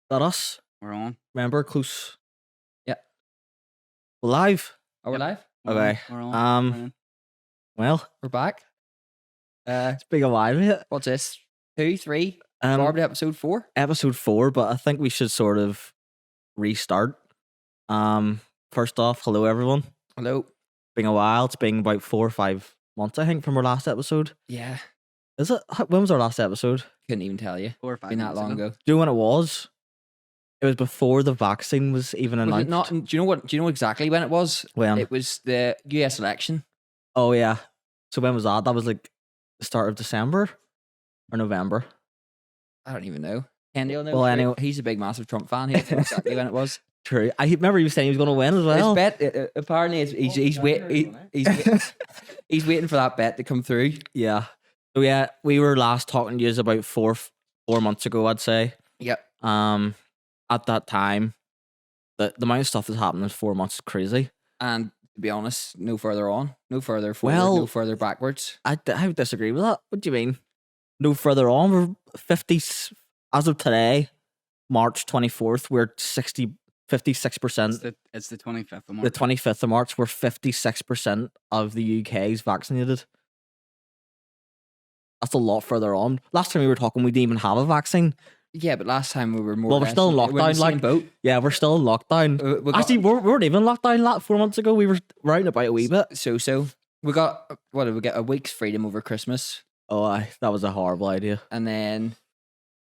That us? We're on. Remember, close. Yeah. We're live. Are we live? Okay. We're on. Well, We're back. it's been a while, mate. What's this? 2, 3? Um, BARBED episode 4? Episode 4, but I think we should sort of restart. First off, hello everyone. Hello. Been a while. It's been about 4 or 5 months, I think, from our last episode. Yeah. Is it? When was our last episode? Couldn't even tell you. 4 or 5 Been that minutes long ago. Do you know when it was? It was before the vaccine was even Was announced. it not? Do you know exactly when it was? When? It was the US election. Oh yeah. So when was that? That was like the start of December or November. I don't even know. Kenny will know. Well, anyway. He's a big, massive Trump fan. He knows exactly when it was. True. I remember you saying he was going to win as well. His bet, apparently, he's waiting for that bet to come through. Yeah. So yeah, we were last talking to you about 4 months ago, I'd say. Yep. At that time, the amount of stuff that's happened in 4 months is crazy. And to be honest, no further on, no further forward, Well, no further backwards. I would disagree with that. What do you mean? No further on. We're 50 as of today, March 24th. We're 56%. It's the 25th of March. The 25th of March, we're 56% of the UK is vaccinated. That's a lot further on. Last time we were talking, we didn't even have a vaccine. Yeah, but last time we were more. Well, we're still in lockdown. Like boat. Yeah, we're still in lockdown. Actually, we weren't even in lockdown 4 months ago. We were riding about a wee bit. So we got what did we get? A week's freedom over Christmas, Oh, that was a horrible idea. and then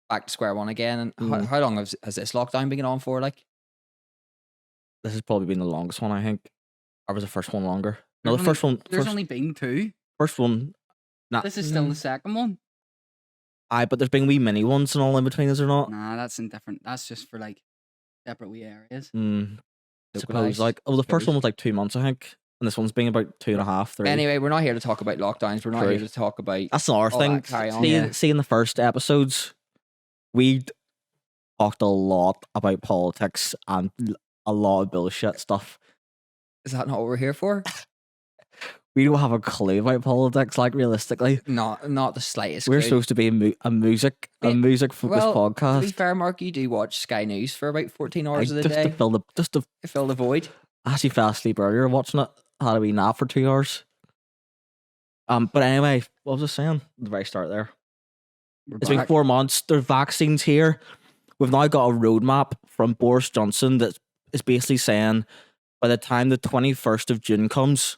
back to square one again. And how long has this lockdown been on for? Like, This has probably been the longest one, I think. Or was the first one longer? No, the first one. There's only been 2. First one. Nah, This is still the second one. aye, but there's been wee mini ones and all in between, is there not? Nah, that's indifferent. That's just for like separate wee areas. Suppose like the first one was like 2 months, I think, and this one's been about 2.5, 3. anyway, we're not here to talk about lockdowns. We're not True. here to talk about. That's another all thing. that carry on. Seeing the first episodes, we talked a lot about politics and a lot of bullshit stuff. Is that not what we're here for? We don't have a clue about politics, like realistically. Not the slightest. We're clue. supposed to be a music focused To be podcast. fair, Mark, you do watch Sky News for about 14 hours of the Just day to fill the void. I actually fell asleep earlier watching it. Had a wee nap for 2 hours. But anyway, what was I saying? At the very start there. It's been 4 months. There's vaccines here. We've now got a roadmap from Boris Johnson that is basically saying by the time the 21st of June comes,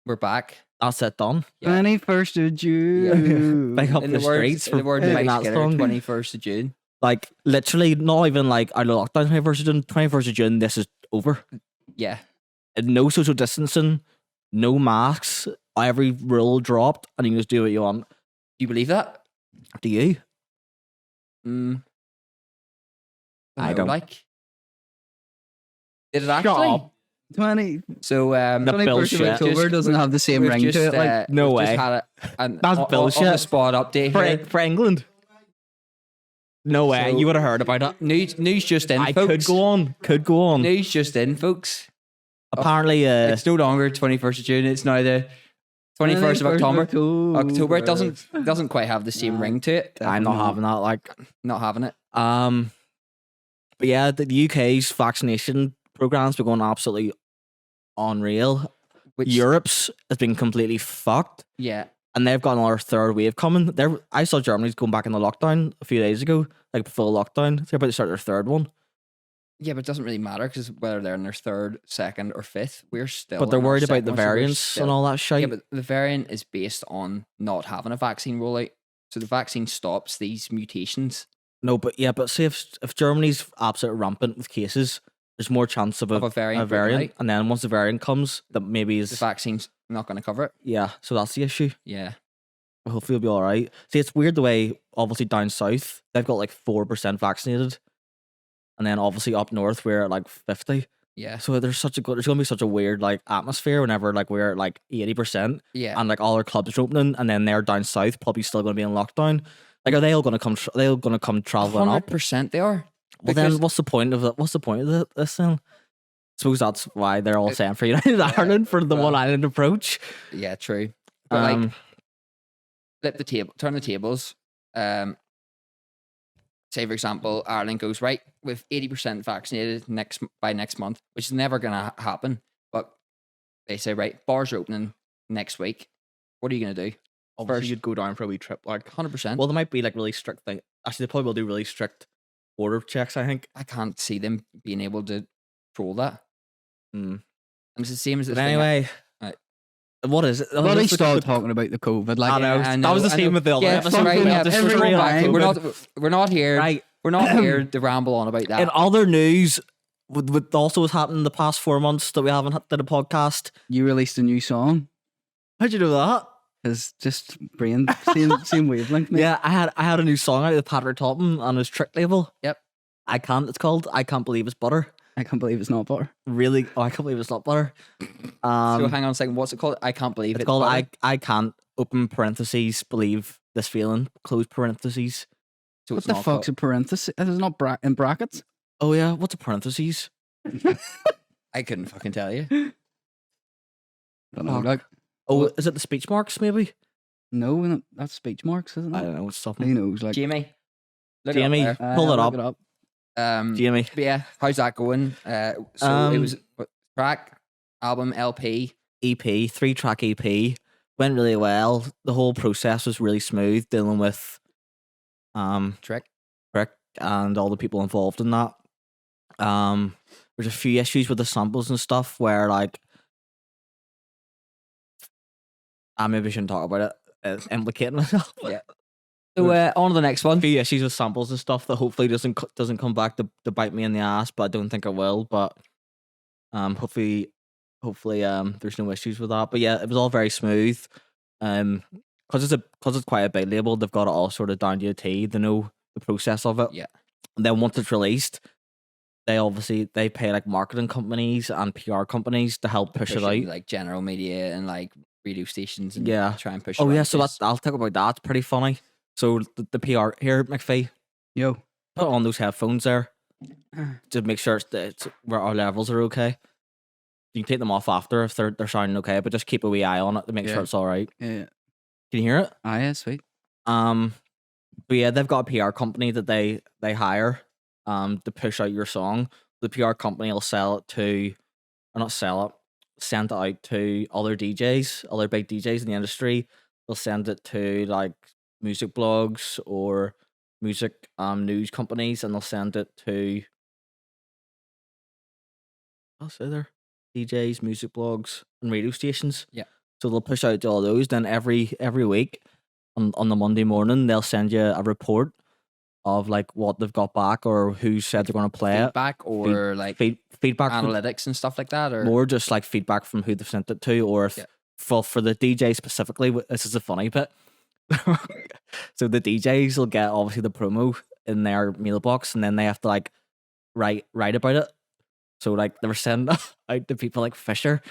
We're back. that's it done. Yeah. 21st of June. Big up In the the words, streets in the for words of picking Mike that Skinner, song. 21st of June. Like literally, not even like our lockdown 21st of June. 21st of June, this is over. Yeah. And no social distancing, no masks. Every rule dropped, and you can just do what you want. You believe that? Do you? I I don't. like. Did it actually? up. 20. So, The 21st of bullshit. October doesn't have the same we've ring just, to it. Like, No we've just way. had an That's on the bullshit. spot update here. For England. No way. So- You would have heard about it. News just in, I folks. could go on. News just in, folks. Apparently, It's no longer 21st of June. It's now the 21st of October. October. It doesn't quite have the same ring to it. I'm not having that. Like, Not having it. but yeah, the UK's vaccination program's been going absolutely unreal. Which Europe's has been completely fucked, yeah. and they've got another third wave coming. I saw Germany's going back in the lockdown a few days ago, like full lockdown. They're about to start their third one, Yeah, but it doesn't really matter because whether they're in their 3rd, 2nd, or 5th, we're still. but they're in our worried about second the one, so we're variants still- and all that shit. Yeah, but the variant is based on not having a vaccine rollout. So the vaccine stops these mutations But see if Germany's absolutely rampant with cases, there's more chance of of a variant. breaking out. and then once the variant comes, that maybe The is vaccine's not going to cover it. yeah. So that's the issue. Yeah. Hopefully it'll be all right. See, it's weird the way obviously down south they've got like 4% vaccinated, and then obviously up north we're at like 50. Yeah. So there's going to be such a weird like atmosphere whenever like we're at like 80% Yeah. and like all our clubs are opening, and then they're down south probably still going to be in lockdown. Like, are they all going to come? They all going to come traveling up? 100% they are. Well, Because- then what's the point of it? What's the point of this then? Suppose that's why they're all saying for United Ireland for the well- one island approach. Yeah, true. But like, Um, turn the tables. say for example, Ireland goes right with 80% vaccinated by next month, which is never gonna happen. But they say right, bars are opening next week. What are you gonna do? Obviously, First, you'd go down for a wee trip, like 100%. Well, there might be like really strict thing. Actually, they probably will do really strict border checks. I think. I can't see them being able to control that. Mm. And it's the same as this But thing. anyway, Right. what is it? But he This- started talking about the COVID. Like, I know. I that was the I same with the other Yeah, episode. right, We yeah, have to every straight back time. to We're not here. Right. We're not here to ramble on about that. In other news, with also what's happened in the past 4 months that we haven't did a podcast. you released a new song. How'd you know that? It's just brain same wavelength, mate. Yeah, I had a new song out with Patrick Topham on his Trick label. Yep. It's called I Can't Believe It's Butter. I can't believe it's not butter. Really? Oh, I can't believe it's not butter. So hang on a second. What's it called? I can't believe It's it's called butter. I Can't Open parentheses Believe This Feeling close parentheses. So What it's the not fuck's a parenthesis? It's not in brackets. Oh yeah, what's a parentheses? I couldn't fucking tell you. Don't know. Fuck. Like, Oh, is it the speech marks maybe? no, that's speech marks, isn't I it? don't know. It's Who something. knows? Like, Jamie. Look Jamie. It up Pull it look up. there. Jamie. But yeah, how's that going? So it was track, album, LP. EP, 3-track EP. Went really well. The whole process was really smooth dealing with Trick. Rick and all the people involved in that. There's a few issues with the samples and stuff where like I maybe shouldn't talk about it. It's implicating myself. Yeah. So on to the next A one. few issues with samples and stuff that hopefully doesn't come back to bite me in the ass, but I don't think it will. But hopefully there's no issues with that. But yeah, it was all very smooth. Because it's quite a big label, they've got it all sort of down to a T. They know the process of it. Yeah. And then once it's released, they pay like marketing companies and PR companies to help push it out. Like general media and like radio stations and Yeah. try and push it Oh yeah, out. so I'll talk about that. It's pretty funny. So the PR here, McPhee, yo, put on those headphones there to make sure it's where our levels are okay. You can take them off after if they're sounding okay, but just keep a wee eye on it to make sure Yeah. it's all right. yeah, Can you hear it? yeah, sweet. But yeah, they've got a PR company that they hire to push out your song. The PR company will sell it to, or not sell it, send it out to other DJs, other big DJs in the industry. They'll send it to like music blogs or music news companies, and they'll send it to I'll say there DJs, music blogs, and radio stations. Yeah. So they'll push out to all those. Then every week on the Monday morning, they'll send you a report of like what they've got back or who said they're going to play feedback or like it. Feedback from analytics and stuff like that, or more just like feedback from who they've sent it to, or if Yeah. for the DJ specifically. This is a funny bit. So the DJs will get obviously the promo in their mailbox, and then they have to like write about it. So like they were sending out to people like Fisher.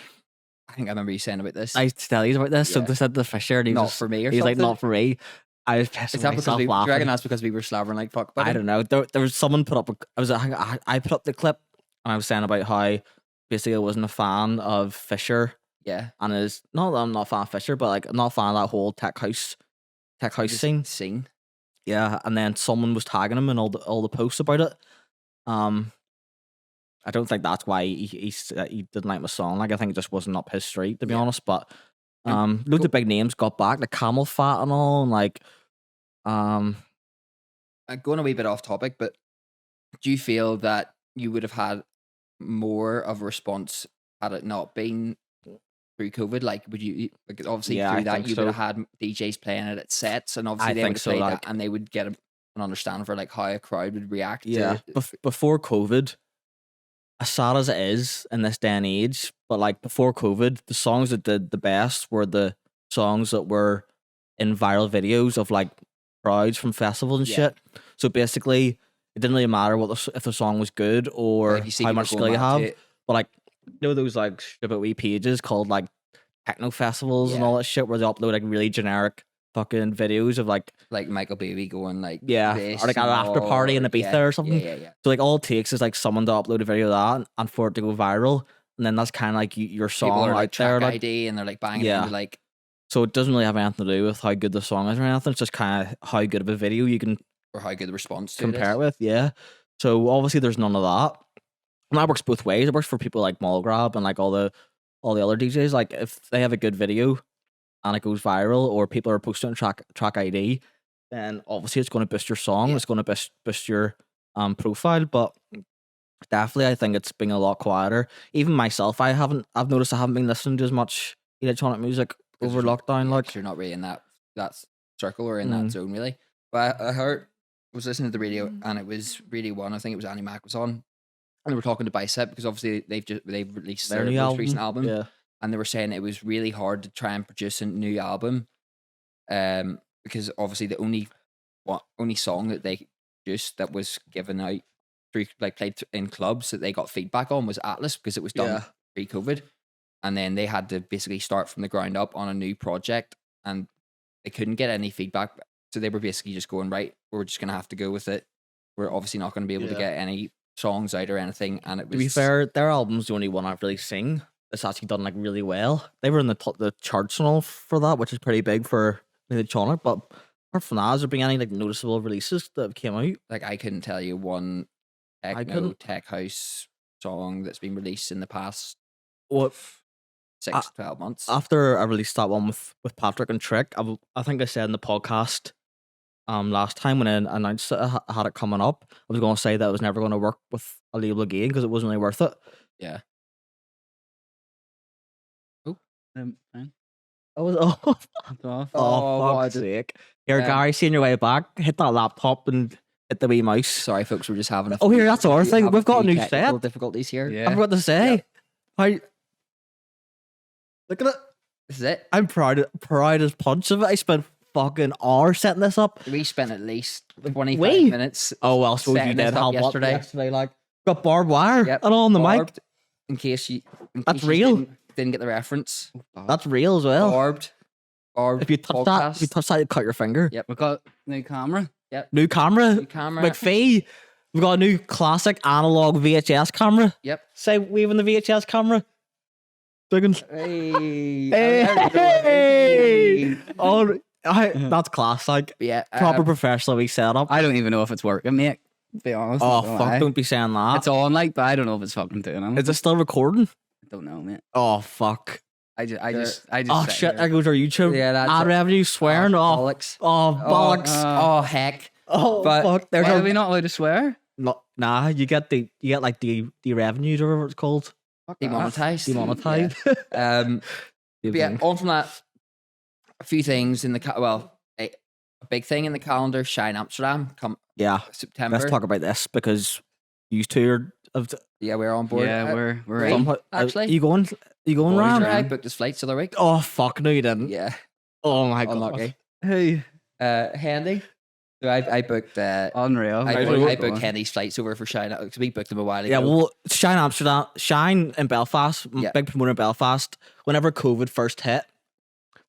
I think I remember you saying about this. I used to tell you about this. So Yeah. they said to Fisher, and he Not was for me or he's like, something? not for me. I was pissing Is that because myself do you laughing. reckon that's because we were slavering like fuck? I don't know. There was someone put up. I put up the clip, and I was saying about how basically I wasn't a fan of Fisher, Yeah. and is not that I'm not a fan of Fisher, but like I'm not a fan of that whole tech house Just scene. Yeah, and then someone was tagging him in all the posts about it. I don't think that's why he didn't like my song. Like I think it just wasn't up his street, to be Yeah. honest. But loads of big names got back, like Camel Fat and all, and like Going a wee bit off topic, but do you feel that you would have had more of a response had it not been through COVID? Like, would you like obviously Yeah, I through that think you so. would have had DJs playing it at sets, and obviously I they think would have so, played like- that, and they would get an understanding for like how a crowd would react. yeah. To, Before COVID, as sad as it is in this day and age, but like before COVID, the songs that did the best were the songs that were in viral videos of like crowds from festivals and Yeah. shit. So basically, it didn't really matter if the song was good or like, you see how people much going skill you mad have. to it. But like, you know those like stupid wee pages called like techno festivals and Yeah. all that shit where they upload like really generic fucking videos of like Like Michael Baby going like Yeah, this or like an and after party in all, Ibiza or something. Yeah. so like all it takes is like someone to upload a video of that and for it to go viral, and then that's kind of like your People song are like out there. track Like, ID and they're like banging Yeah. into like so it doesn't really have anything to do with how good the song is or anything. It's just kind of how good of a video you can or how good the response to compare it it is. with. Yeah. So obviously there's none of that. And that works both ways. It works for people like Mallgrab and like all the other DJs. Like if they have a good video and it goes viral, or people are posting track ID, then obviously it's going to boost your song. Yeah. It's going to boost your profile. But definitely, I think it's been a lot quieter. Even myself, I've noticed I haven't been listening to as much electronic music 'Cause over you're- lockdown. yeah, Like 'cause you're not really in that circle or in that Mm. zone really. But I was listening to the radio and it was really one. I think it was Annie Mac was on, and they were talking to Bicep because obviously they've released their their new most recent album, Yeah. and they were saying it was really hard to try and produce a new album, because obviously the only song that they produced that was given out through like played in clubs that they got feedback on was Atlas, because it was done Yeah. pre-COVID, and then they had to basically start from the ground up on a new project, and they couldn't get any feedback, so they were basically just going, right, we're just gonna have to go with it. We're obviously not going to be able to Yeah. get any songs out or anything, and it was To be fair, their album's the only one I've really seen that's actually done like really well. They were in the charts and all for that, which is pretty big for electronic. But apart from that, has there been any like noticeable releases that came out? like I couldn't tell you one couldn't- tech house song that's been released in the past What 6 to 12 months. after I released that one with Patrick and Trick, I think I said in the podcast last time when I announced that I had it coming up, I was going to say that I was never going to work with a label again because it wasn't really worth it. Yeah. Fine. I was off. It's off. Oh, what fuck's a- sake. Here, Yeah. Gary, see on your way back, hit that laptop and hit the wee mouse. Sorry, folks, we're just having. Oh, here, that's our thing. having We've got a few new technical set. difficulties here. Yeah. I forgot to say. Yep. How, look at it. This is it. I'm proud as punch of it. I spent fucking hours setting this up. We spent at least 25 Wait. minutes. Oh, well, I suppose you setting did this up help yesterday. yesterday. Like, got barbed wire Yep, and all on the mic. Barbed, in case you. That's real. Didn't get the reference. That's real as well. Barbed. If you touch that, you cut your finger. Yep. We got new camera. New camera. New camera. McPhee. We've got a new classic analog VHS camera. Yep. Say waving the VHS camera. Dougan. Hey. Hey. Oh, that's class. Like Yeah. proper professionally set up. I don't even know if it's working, mate. To be honest. Oh I don't fuck! lie. Don't be saying that. It's on, like, but I don't know if it's fucking doing it. Is it still recording? I don't know, mate. Oh fuck! I Sure. just. Oh sit shit! here. There goes our YouTube. Yeah, that's ad it. revenue swearing. Oh, bollocks. oh bollocks. Oh heck. Oh but- fuck! There's Why our are we not allowed to swear? no, nah. You get like the revenues or whatever it's called. Demonetized. Demonetized. Yeah. But yeah, on from that, a few things in the a big thing in the calendar. Shine Amsterdam come Yeah. September. Let's talk about this because you two are Yeah, we're on board. Yeah, we're Right. somehow. Actually. you going? You going, Boys, Ryan? I booked his flights the other week. Oh fuck! No, you didn't. Yeah, Oh my god. unlucky. Hey. Handy. So I booked. unreal. I booked Henny's flights over for Shine because we booked them a while ago. Yeah, well, Shine Amsterdam, Shine in Belfast, Yeah. big promoter in Belfast. Whenever COVID first hit,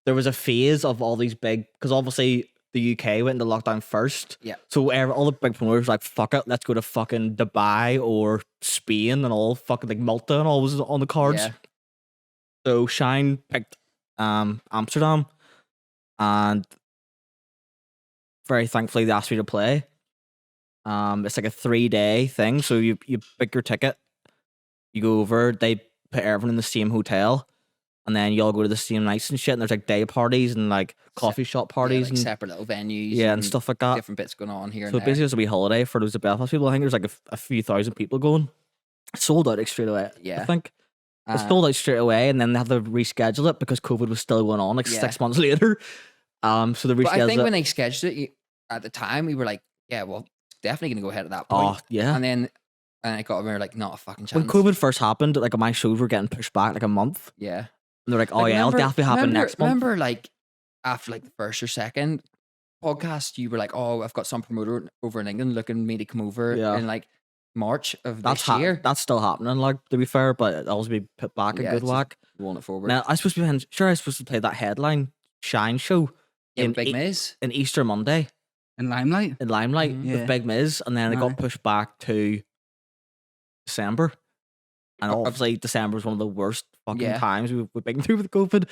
there was a phase of all these big, because obviously the UK went into lockdown first. Yeah. So all the big promoters were like, fuck it, let's go to fucking Dubai or Spain and all fucking like Malta and all was on the cards. Yeah. So Shine picked Amsterdam, and very thankfully they asked me to play. It's like a 3-day thing. So you pick your ticket, you go over, they put everyone in the same hotel, and then you all go to the same nights and shit. And there's like day parties and like coffee shop parties like and separate little venues. and stuff like that. Different bits going on here. So and basically, it's a wee holiday for those of Belfast people. I think there's like a few thousand people going. It sold out like straight away. Yeah. I think there. it sold out straight away, and then they had to reschedule it because COVID was still going on like Yeah. 6 months later. So they But I rescheduled think it. when they scheduled it, at the time we were like, yeah, well, definitely gonna go ahead at that point. Oh yeah. And then I got we were like, not a fucking chance. When COVID first happened, like my shows were getting pushed back like a month. Yeah. And they're like, oh Like, yeah, it'll definitely happen next month. Remember, like after like the first or second podcast, you were like, "Oh, I've got some promoter over in England looking me to come over Yeah. in like March of That's this year." that's still happening, like to be fair, but it'll always be put back a Yeah, good it's just whack. rolling it forward. Now I was supposed to play that headline Shine show yeah, in with Big E- Miz. in Easter Monday In Limelight. in Limelight Mhm. Yeah. with Big Miz, and then it Aye. got pushed back to December. And Oh, obviously December was one of the worst fucking Yeah. times we've been through with COVID.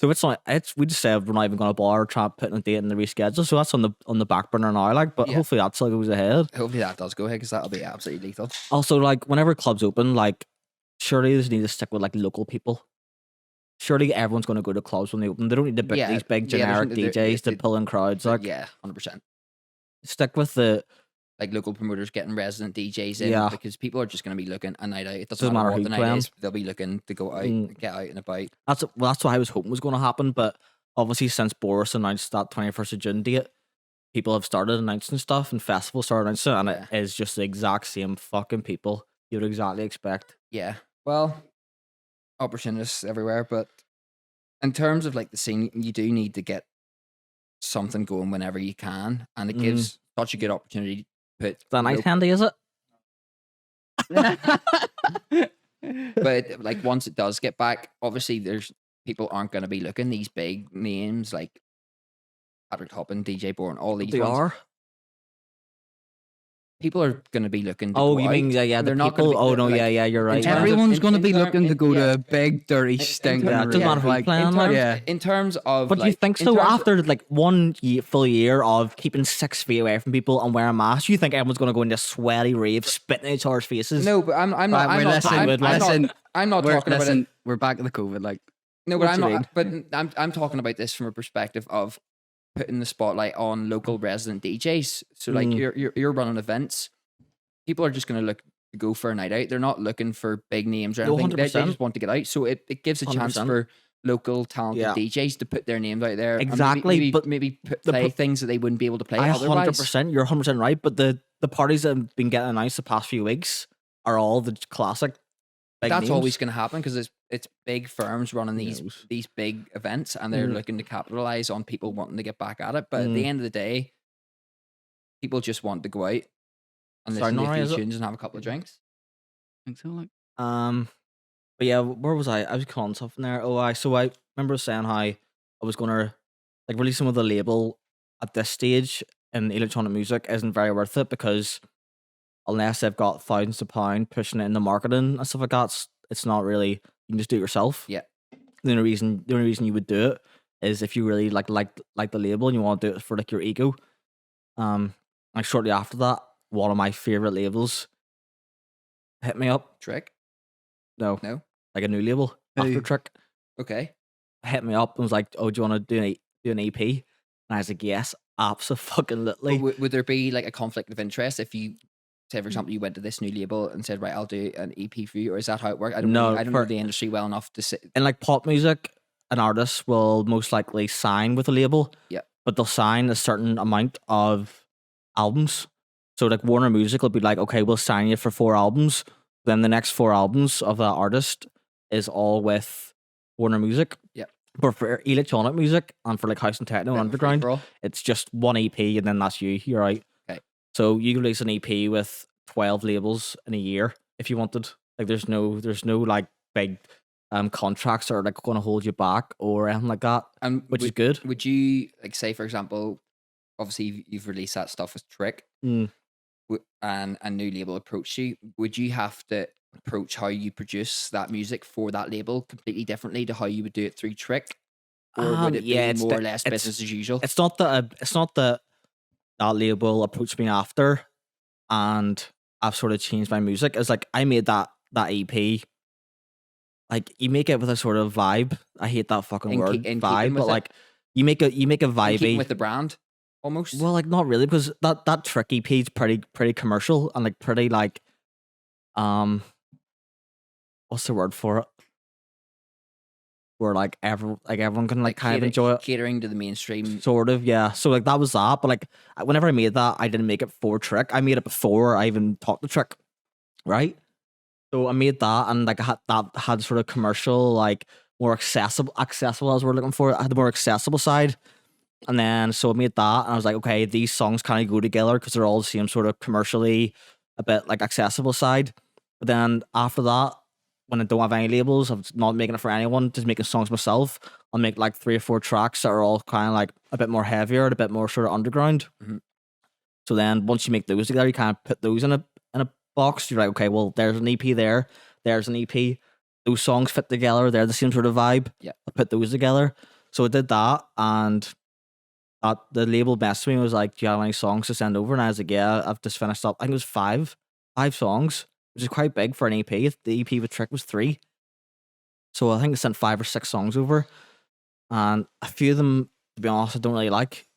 So it's not. It's we just said we're not even going to bother trying to put a date in the reschedule. So that's on the back burner now. Like, but Yeah. hopefully that still goes ahead. Hopefully that does go ahead because that'll be absolutely lethal. Also, like whenever clubs open, like surely they need to stick with like local people. Surely everyone's going to go to clubs when they open. They don't need to book Yeah, these big yeah, generic there's- DJs to there- pull in crowds. Like, Yeah, 100%. stick with the. Like local promoters getting resident DJs in Yeah. because people are just going to be looking a night out. It doesn't Doesn't matter matter what who the night playing. is. They'll be looking to go out, get out and about. That's what I was hoping was going to happen. But obviously, since Boris announced that 21st of June date, people have started announcing stuff and festivals started announcing, and Yeah. it is just the exact same fucking people you would exactly expect. Yeah. Well, opportunists everywhere, but in terms of like the scene, you do need to get something going whenever you can, and it gives such a good opportunity to put. Is that nice handy, is it? But like once it does get back, obviously there's people aren't going to be looking these big names like Patrick Toppin, DJ Bourne, all these They ones. are. People are going to be looking. To Oh, go you mean out. the They're not gonna people? be- Oh no, like, yeah, you're right. in terms of- Everyone's going to in be term- looking to in- go yeah. to big, dirty, In stinking. Yeah, it doesn't matter who like, playing, in like- terms, Yeah. in terms of, But do you like, think in so? terms of- After like one full year of keeping 6 feet away from people and wearing masks, you think everyone's going to go into a sweaty rave, spitting in each other's faces? No, but I'm not. Right, I'm wait, not. listen, I'm, I'm listen. not. I'm not talking about it. We're back to the COVID. Like, No, but What I'm you not. But I'm talking about this from a perspective of putting the spotlight on local resident DJs. So like you're running events. People are just going to look to go for a night out. They're not looking for big names or No, anything. They 100%. just want to get out. So it gives a chance 100%. for local talented Yeah. DJs to put their names out there. and Exactly, maybe, but maybe the play pro- things that they wouldn't be able to play I otherwise. 100%. You're 100% right. But the parties that have been getting announced the past few weeks are all the classic. Big That's names. always going to happen because it's big firms running Knows. these big events and they're looking to capitalize on people wanting to get back at it. But at the end of the day, people just want to go out and Sorry, listen to Nora, a is few it? tunes and have a couple of drinks. I think so. Like, But yeah, where was I? I was calling something there. So I remember saying how I was gonna like releasing with a label at this stage in electronic music isn't very worth it because unless they've got thousands of pounds pushing it in the marketing and stuff like that, it's not really you can just do it yourself. Yeah. The only reason you would do it is if you really like the label and you want to do it for like your ego. Like shortly after that, one of my favorite labels hit me up. Trick? No, No? like a new label, After Who? Trick. Okay. Hit me up and was like, "Oh, do you want to do an EP?" And I was like, "Yes, absolutely." But would there be like a conflict of interest if you, say for example, you went to this new label and said, right, I'll do an EP for you, or is that how it works? I don't No, know, I don't know for- the industry well enough to say. In like pop music, an artist will most likely sign with a label. Yeah. But they'll sign a certain amount of albums. So like Warner Music will be like, "Okay, we'll sign you for 4 albums." Then the next 4 albums of that artist is all with Warner Music. Yeah. But for electronic music and for like house and techno and underground, Free-for-all? it's just one EP and then that's you. You're out. Okay. So you can release an EP with 12 labels in a year if you wanted. Like there's no like big contracts that are like going to hold you back or anything like that, And which is good. Would you like say for example, obviously you've released that stuff with Trick, and a new label approached you? Would you have to approach how you produce that music for that label completely differently to how you would do it through Trick, or would it yeah, be it's more or the- less it's- business as usual? It's not that that label approached me after and I've sort of changed my music. It's like I made that EP. Like you make it with a sort of vibe. I hate that fucking In word keeping vibe, with but it? like you make a In keeping vibey with the brand, almost. Well, like not really, because that Trick EP is pretty commercial and like pretty like what's the word for it? Where like everyone can like kind of enjoy it. catering to the mainstream. Sort of, yeah. So like that was that. But like whenever I made that, I didn't make it for Trick. I made it before I even talked to Trick. Right? So I made that and like that had sort of commercial, like more accessible as we're looking for. I had the more accessible side. And then so I made that and I was like, okay, these songs kind of go together because they're all the same sort of commercially a bit like accessible side. But then after that, when I don't have any labels, I'm not making it for anyone, just making songs myself. I'll make like 3 or 4 tracks that are all kind of like a bit more heavier, a bit more sort of underground. Mhm. So then once you make those together, you kind of put those in a box. You're like, okay, well, there's an EP there's an EP. Those songs fit together. They're the same sort of vibe. Yeah. I put those together. So I did that, and the label messaged me and was like, "Do you have any songs to send over?" And I was like, "Yeah, I've just finished up. I think it was five songs, which is quite big for an EP. The EP with Trick was 3, so I think I sent 5 or 6 songs over, and a few of them, to be honest, I don't really like.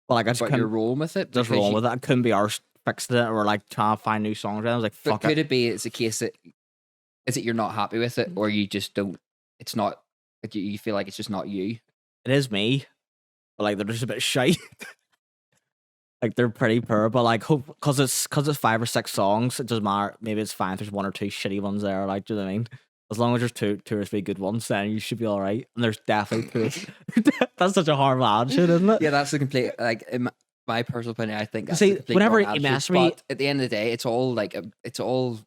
But like I just But you're couldn't rolling with it. just because roll you- with it. I couldn't be arsed fixing it or like trying to find new songs. And I was like, But "Fuck could it." it be it's a case that is it you're not happy with it, or you just don't? It's not. Like you feel like it's just not you. It is me, but like they're just a bit shite. Like they're pretty poor, but like hope because it's 5 or 6 songs, it doesn't matter. Maybe it's fine if there's 1 or 2 shitty ones there. Like, do you know what I mean? As long as there's two or 3 good ones, then you should be all right. And there's definitely 2. That's such a horrible attitude, isn't it? Yeah, that's the complete. Like in my personal opinion, I think. That's See, the complete whenever wrong he attitude, messaged me- but at the end of the day, it's all like it's all.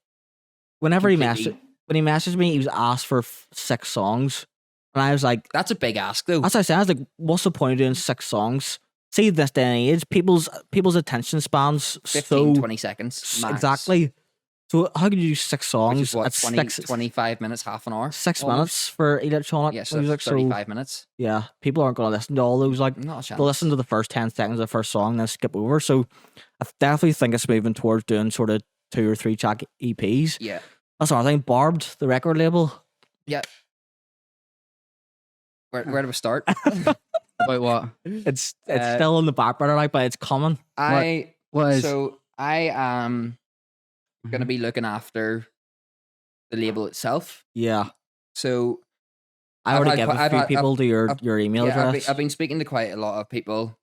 Whenever completely- when he messaged me, he was asked for 6 songs, and I was like, That's a big ask, though. that's what I said. I was like, what's the point of doing 6 songs? See, this day and age, people's attention spans 15, so 20 seconds. Max, exactly. So how could you do 6 Which songs is what, at 20, 6 25 minutes, half an hour? 6 almost? minutes for electronic Yeah, so music? that's So 35 minutes. yeah, people aren't going to listen to all those. Like Not a chance. they'll listen to the first 10 seconds of the first song, then skip over. So I definitely think it's moving towards doing sort of 2 or 3 track EPs. Yeah. That's another thing. Barbed, the record label. Yeah. Where do we start? About what? It's Uh, still in the back burner, like, but it's coming. What is? So I am going to be looking after the label itself. Yeah, So I I've already had gave quite- a I've few had- people to your I've- email yeah, address. I've been speaking to quite a lot of people,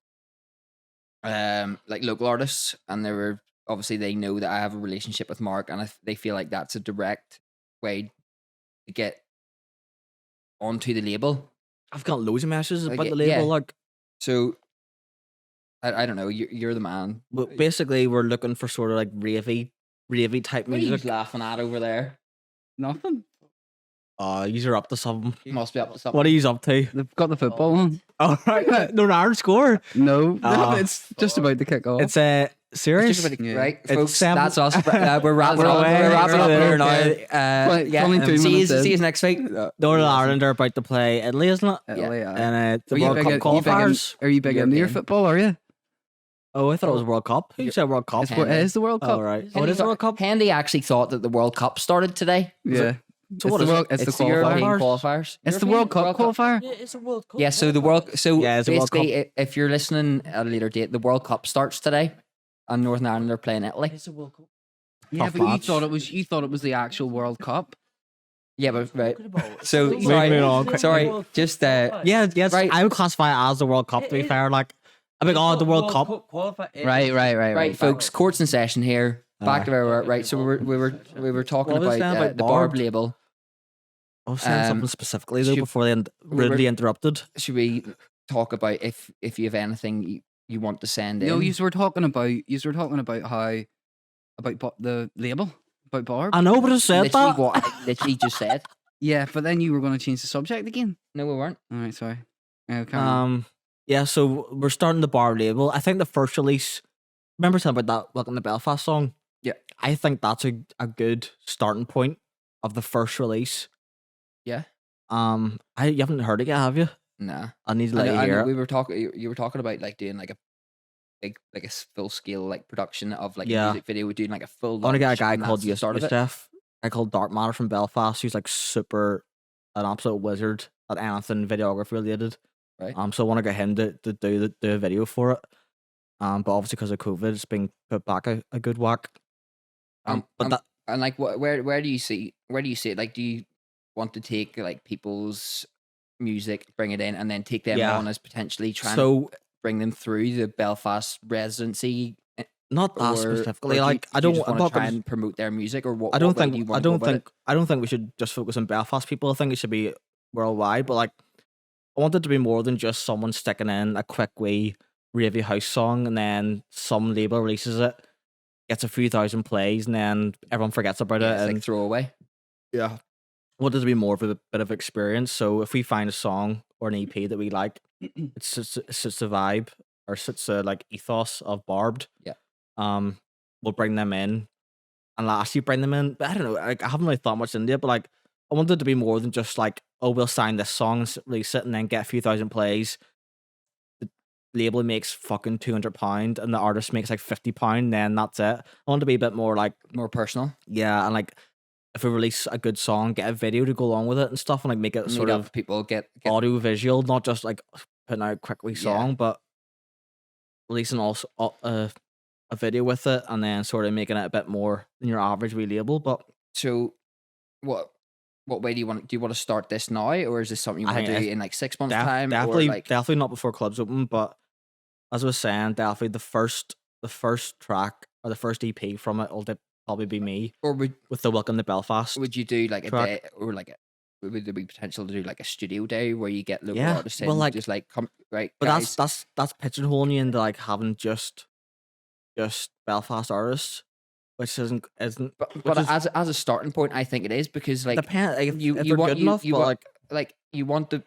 like local artists, and they know that I have a relationship with Mark, and they feel like that's a direct way to get onto the label. I've got loads of messages Like, about the yeah. label. Like, So I don't know. You're the man. but basically, we're looking for sort of like ravey type What are you music. laughing at over there? Nothing. You're up to something. You must be up to something. What are you up to? They've got the football on. All right, no, Ireland score. No, Ah. it's just about to kick off. It's It's serious. just about to- Yeah. right, It's folks. 7 That's us. We're wrapping We're up. away. We're wrapping We're up there here now. now. But Yeah. only 2 See minutes in. you next week. Northern Ireland are about to play Italy, isn't it? Italy, aye. And the Are you World big Cup in- you big in- qualifiers. Are you big into your European. football? Are you? Oh, I thought it was World Cup. Who said World Cup? It's what it is the World Cup. Oh, right. Oh, it is the World Cup. Handy actually thought that the World Cup started today. Yeah. So what it's is the it? World, it's, It's the the European qualifiers. qualifiers. It's the World Cup qualifier. Yeah, it's a World Cup. Yeah, so the World. So Yeah, it's a World basically, if you're listening at a later date, the World Cup starts today, and Northern Ireland are playing Italy. It's a World Cup. Yeah, Tough but match. you thought it was the actual World Cup. Yeah, but right. So Moving sorry, on. sorry. Just Yeah, yes. Right. I would classify it as the World Cup. To be fair, like I think, the World Cup. right, folks. Courts in session here. Back to where we were. Right. So we were talking What was about, that about the Barb Barb? label. I was saying something Um, specifically though should- before they we were- rudely interrupted. Should we talk about if you have anything you want to send in? No, you were talking about the label about Barb. I know, but I said literally that. what I literally just said. Yeah, but then you were going to change the subject again. No, we weren't. All right, sorry. Carry on. Yeah. So we're starting the Bar label. I think the first release. Remember talking about that Welcome to Belfast song? Yeah. I think that's a good starting point of the first release. Yeah. You haven't heard it yet, have you? Nah. I need to I let know- you I know hear it. we were talking. You were talking about like doing like a big, like a full scale like production of like Yeah. a music video. We're doing like a full. I want to get a launch, guy and called that's the start of it. Yusuf, a guy called Dark Matter from Belfast. Who's like an absolute wizard at anything videography related. Right. So I want to get him to do a video for it. But obviously because of COVID, it's been put back a good whack. But that And like, where do you see it? Like, do you want to take like people's music, bring it in, and then take them Yeah. on as potentially trying to so bring them through the Belfast residency? not that Or specifically. do you- Like do I you don't. just I'm wanna not try gonna, and promote their music, or what? I don't what way do think. you I wanna go don't about it? think. I don't think we should just focus on Belfast people. I think it should be worldwide. But like, I want it to be more than just someone sticking in a quick wee ravey house song and then some label releases it, gets a few thousand plays, and then everyone forgets about Yeah, it. it's And like throwaway. yeah, I want it to be more of a bit of experience. So if we find a song or an EP that we like, it suits the vibe or suits the like ethos of Barbed. Yeah. We'll bring them in, and last you bring them in. But I don't know. Like I haven't really thought much into it, but like I want it to be more than just like oh, we'll sign this song, release it, and then get a few thousand plays. The label makes fucking £200, and the artist makes like £50. Then that's it. I want to be a bit more like More personal. yeah, and like if we release a good song, get a video to go along with it and stuff, and like make it sort of people get audio visual, not just like putting out a quick wee song, Yeah. but releasing also a video with it, and then sort of making it a bit more than your average wee label. But So, what way do you want? Do you want to start this now, or is this something you I want to think do it's in like 6 months' time? definitely, or like, definitely not before clubs open. But as I was saying, definitely the first track or the first EP from it will probably be me or with the Welcome to Belfast. would you do like a track. day, or like would there be potential to do like a studio day where you get local Yeah, artists in, well, like- just like come right? But guys, that's pigeonholing you into like having just Belfast artists, which isn't but which is- as a starting point, I think it is because like depend like, if you they're want good enough, you but want, like you want to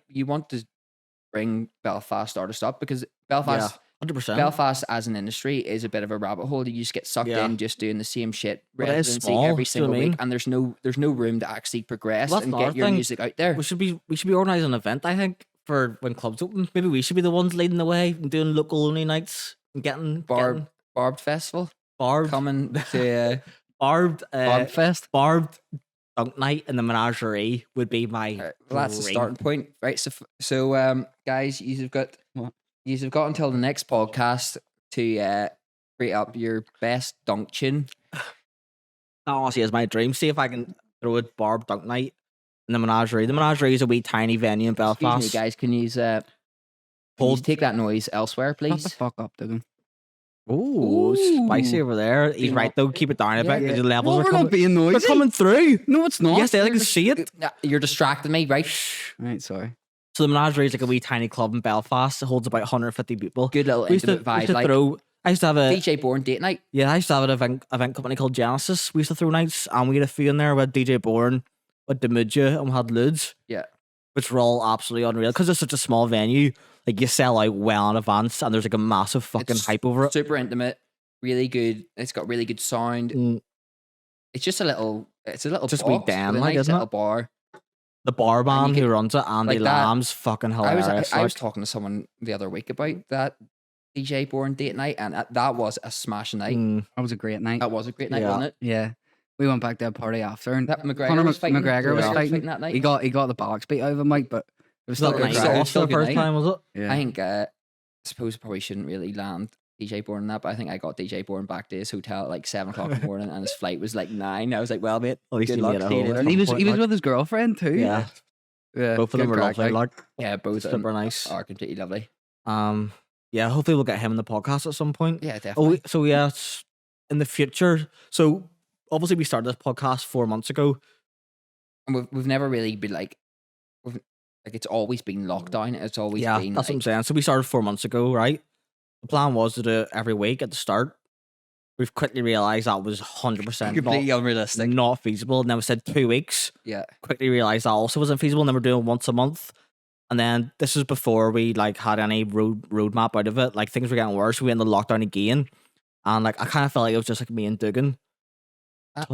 bring Belfast artists up because Belfast. 100%. Belfast as an industry is a bit of a rabbit hole. You just get sucked Yeah. in just doing the same shit But it is residency small, every do you know single what I week, mean? and there's no room to actually progress Well, that's and another get your thing. music out there. We should be organizing an event, I think, for when clubs open. Maybe we should be the ones leading the way and doing local only nights and getting Barbed Festival barbed coming to barbed Barb Fest. barbed dunk night in the menagerie would be my well, that's the dream. starting point, right? So guys, you've got until the next podcast to create up your best dunk tune. That honestly is my dream. See if I can throw a barbed dunk night in the menagerie. The menagerie is a wee tiny venue in Belfast. Excuse me, guys. Can you take that noise elsewhere, Shut the please? fuck up, Dougan. Ooh, spicy over there. He's you right know- though. Keep it down a bit Yeah, because yeah. the levels No, are we're coming. not being They're noisy. coming through. No, it's not. Yes, they can see it. You're distracting me, right? Right, sorry. So the menagerie is like a wee tiny club in Belfast. It holds about 150 people. Good little We used to, intimate we used vibe, to like throw. I used to have a DJ Born date night. yeah. I used to have an event company called Genesis. We used to throw nights, and we had a few in there with DJ Bourne, with Demuja, and we had Ludes, Yeah. which were all absolutely unreal because it's such a small venue. Like you sell out well in advance, and there's like a massive fucking It's hype over it. Super intimate, really good. It's got really good sound. Mm, It's just a little Just a wee box den, with a like, nice isn't little it? bar. The bar man you who could- runs it, Andy like that- Lamb's fucking I was hilarious. I was like. talking to someone the other week about that DJ Born date night, and that was a smashing night. Mm, That was a great night. That was a great night, Yeah. wasn't it? Yeah. We went back to a party after, and That McGregor Conor was fighting. McGregor was fighting. that night. he got the bollocks beat out of him, Mike, but it was still Still a nice. good Still- crack. nice for the good first night. time, was it? Yeah. I think I suppose I probably shouldn't really land DJ Bourne in that, but I think I got DJ Bourne back to his hotel at like 7 o'clock in the morning, and his flight was like 9. I was like, well, mate, At least good he luck. made it See you home. later. And he was point, like- with his girlfriend too. Yeah, Yeah, both of them good were crack, lovely. Like, Yeah, both of them super nice. are completely lovely. Yeah, hopefully we'll get him in the podcast at some point. Yeah, Oh, definitely. so yeah, in the future. So obviously we started this podcast 4 months ago. And we've never really been like, it's always been lockdown. It's always Yeah, been that's what I'm like, saying. So we started 4 months ago, right? The plan was to do it every week at the start. We've quickly realised that was 100% completely unrealistic. not feasible. And then we said 2 weeks. Yeah, Quickly realised that also wasn't feasible. And then we're doing once a month. And then this is before we like had any roadmap out of it. Like things were getting worse. We went into lockdown again. And like I kind of felt like it was just like me and Dougan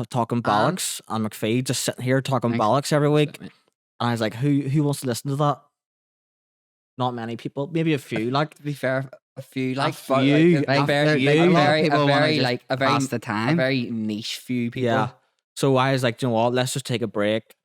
talking bollocks and McPhee just sitting here talking Thanks. bollocks every week. Mate. And I was like, who wants to listen to that? Not many people. Maybe a few. Like To be fair, a few like few, like, a a very few. like, A a lot of very people wanna very just like a very pass the a time. very niche few people. yeah. So I was like, you know what? Let's just take a break,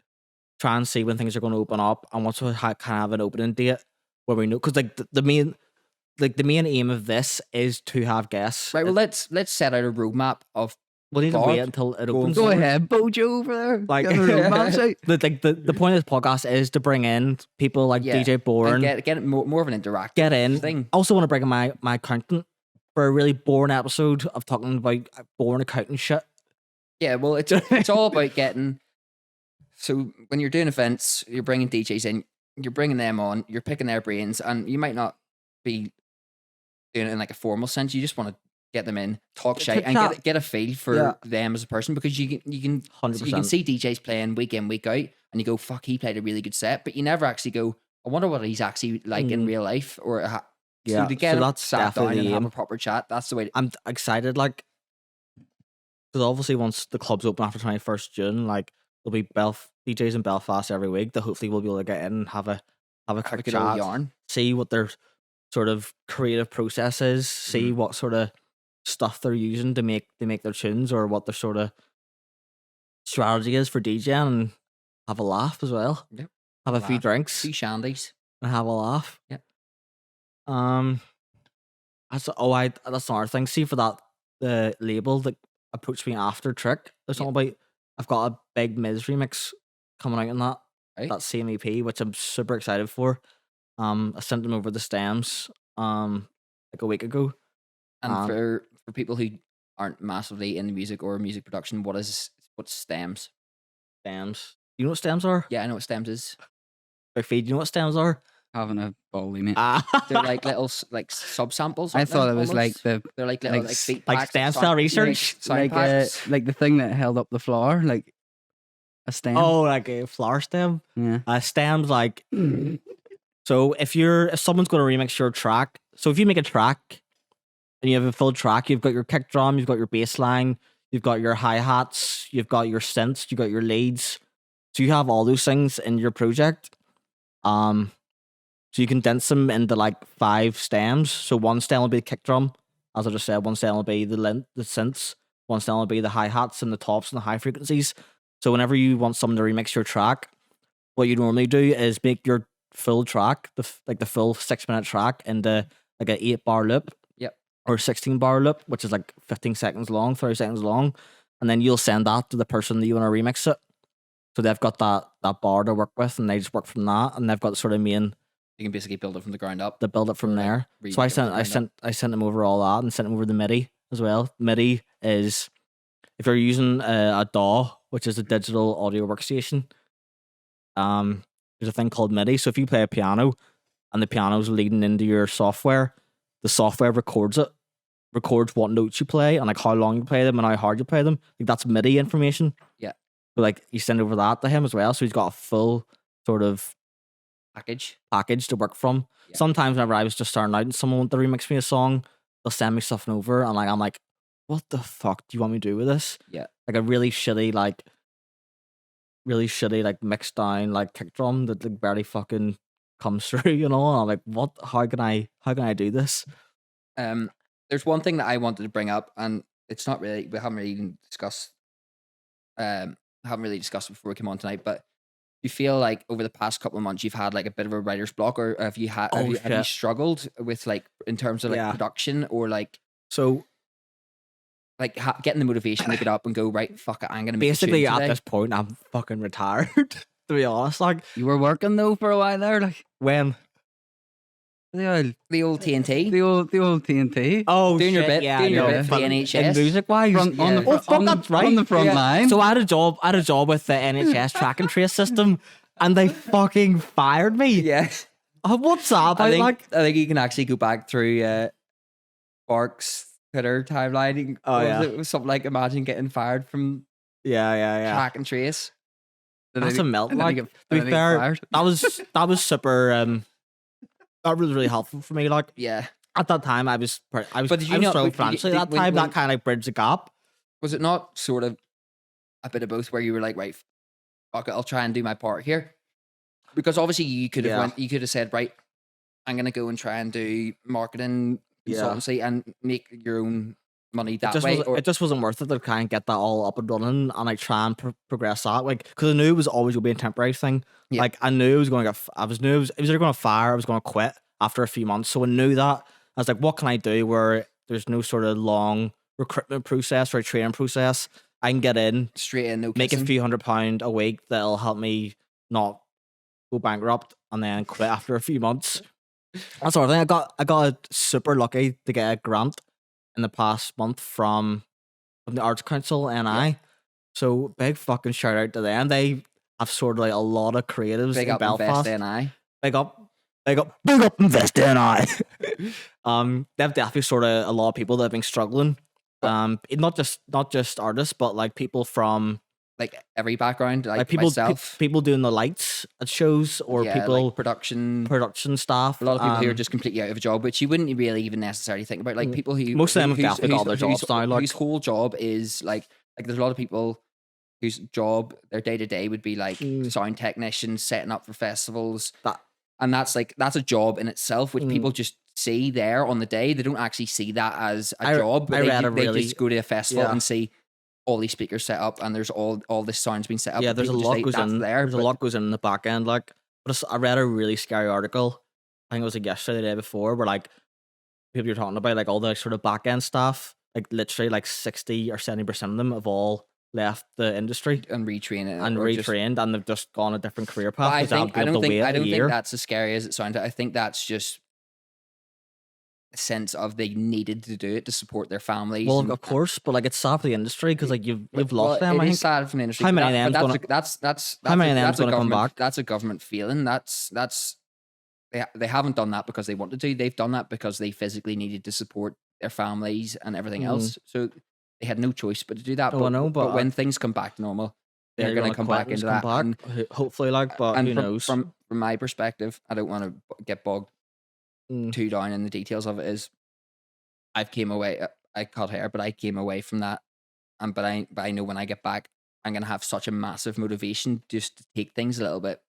try and see when things are going to open up, and once we kind of have an opening date where we know, because like the main aim of this is to have guests. Right. Well, let's set out a roadmap of We need to God, wait until it go opens. Go forward. ahead, Bojo over there. Like- Get the romance out. The point of this podcast is to bring in people like Yeah, DJ Bourne. and get it more of an interactive Get in. thing. I also want to bring in my accountant for a really boring episode of talking about boring accounting shit. Yeah, well, it's all about getting. So when you're doing events, you're bringing DJs in, you're bringing them on, you're picking their brains, and you might not be doing it in like a formal sense. You just want to get them in, talk shit, and chat. get a feel for Yeah. them as a person, because you can 100%. see DJs playing week in, week out, and you go, fuck, he played a really good set, but you never actually go, I wonder what he's actually like in real life, or Yeah, so to get so him that's sat down definitely and the have aim. a proper chat. That's the way. I'm excited, like, because obviously once the clubs open after 21st June, like there'll be DJs in Belfast every week that hopefully we'll be able to get in and have a Have a quick good old chat, yarn. see what their sort of creative process is, see what sort of stuff they're using to make their tunes, or what their sort of strategy is for DJing, and have a laugh as well. Yep. Have a few Laugh. drinks Few shandies. and have a laugh. Yep. That's another thing. See, for that the label that approached me after Trick, there's something about I've got a big Miz remix coming out in that same EP, which I'm super excited for. I sent them over the stems like a week ago. And for people who aren't massively into music or music production, what's stems? Stems. You know what stems are? Yeah, I know what stems is. Big Feed, you know what stems are? Having a bally, mate. They're like little like sub samples. I thought it was like they're like little like beat like packs, stem sound- cell research? sound like packs. like the thing that held up the floor, like a stem. Oh, like a flower stem. Yeah. Stems like so if someone's going to remix your track, so if you make a track and you have a full track, you've got your kick drum, you've got your bass line, you've got your hi-hats, you've got your synths, you've got your leads. So you have all those things in your project. So you condense them into like 5 stems. So one stem will be the kick drum, as I just said. One stem will be the synths. One stem will be the hi-hats and the tops and the high frequencies. So whenever you want someone to remix your track, what you normally do is make your full track, the full 6-minute track, into like an 8-bar loop. Yep. Or 16-bar loop, which is like 15 seconds long, 30 seconds long. And then you'll send that to the person that you want to remix it. So they've got that bar to work with, and they just work from that, and they've got sort of main. You can basically build it from the ground up. They build it from there. Like, so I sent them over all that, and sent them over the MIDI as well. MIDI is if you're using a DAW, which is a digital audio workstation. There's a thing called MIDI. So if you play a piano, and the piano's leading into your software, the software records what notes you play and like how long you play them and how hard you play them. Like that's MIDI information. Yeah. So like you send over that to him as well. So he's got a full sort of package to work from. Yeah. Sometimes whenever I was just starting out and someone wanted to remix me a song, they'll send me stuff over, and like I'm like, what the fuck do you want me to do with this? Yeah. Like a really shitty like mixed down like kick drum that like barely fucking comes through, you know? And I'm like, what? How can I do this? There's one thing that I wanted to bring up, and it's not really, we haven't really even discussed it before we came on tonight, but you feel like over the past couple of months you've had like a bit of a writer's block, or have you struggled with like in terms of like production, or like so like getting the motivation to get up and go, right, fuck it, I'm gonna make basically a tune at today? this point I'm fucking retired. To be honest, like You were working though for a while there, like when The old TNT. the old TNT. oh Doing your shit, bit, yeah, doing your no, bit for but the in NHS. music wise, On the oh fuck, that's right. on the front Yeah. line. So I had a job with the NHS track and trace system, and they fucking fired me. Yeah. What's that about? I think you can actually go back through Bark's Twitter timeline. It was something like, imagine getting fired from yeah. track and trace. That's a melt. and then Like, he to get- and be then he get fair, fired. that was super. That was really helpful for me. Like Yeah. at that time, I was But did you not- struggling but financially at that when- time. when- That kind of like bridged the gap. Was it not sort of a bit of both, where you were like, right, fuck it, I'll try and do my part here? Because obviously you could have you could have said, right, I'm gonna go and try and do marketing consultancy and make your own money that way. It just wasn't worth it to kind of get that all up and running and like try and progress that. Like, because I knew it was always going to be a temporary thing. Yeah. Like, I knew it was going to get. It was either going to fire, I was going to quit after a few months. So I knew that. I was like, what can I do where there's no sort of long recruitment process or a training process? I can get in, straight in, no make a kissing. few £100 a week that'll help me not go bankrupt, and then quit after a few months. That sort of thing. I got super lucky to get a grant in the past month from the Arts Council NI. So big fucking shout out to them. They have sort of like a lot of creatives Big in up Belfast. Invest NI. Big up Invest NI. They've definitely sort of a lot of people that have been struggling. Not just artists, but like people from Like every background, like people myself. people doing the lights at shows, or Yeah, people like production staff. A lot of people who are just completely out of a job, which you wouldn't really even necessarily think about. Like people who Most of them have whose- definitely got whose- their jobs whose- now, like- whose whole job is like there's a lot of people whose job, their day to day would be like Mm. sound technicians setting up for festivals. That- And that's a job in itself, which Mm. people just see there on the day. They don't actually see that as a I- job. But I read a they really- just go to a festival yeah. and see all these speakers set up, and there's all this sound's been set up. Yeah, and there's a people just lot think goes that's in. there. There's a but- lot goes in the back end. Like, but I read a really scary article. I think it was like yesterday, the day before, where like people you're talking about, like all the sort of back end staff, like literally like 60 or 70% of them have all left the industry and retrain it and or just- retrained, and they've just gone a different career But path. I because they'll think be I able don't to think wait I a don't think year. that's as scary as it sounded. I think that's just a sense of they needed to do it to support their families. Well, and- of course, but like it's sad for the industry because like you've Well, lost them. It I is think. sad from the industry. How but many that- of but them's that's How many of that's them's gonna come government- back? That's a government feeling. That's they haven't done that because they wanted to. They've done that because they physically needed to support their families and everything Mm. else. So they had no choice but to do that. Oh, I know, but when things come back to normal, they're going to come back into that. And, Hopefully, like, but and who from, knows? From my perspective, I don't want to get bogged Mm. too down in the details of it. Is I've came away. I cut hair, but I came away from that. And but I know when I get back, I'm gonna have such a massive motivation just to take things a little bit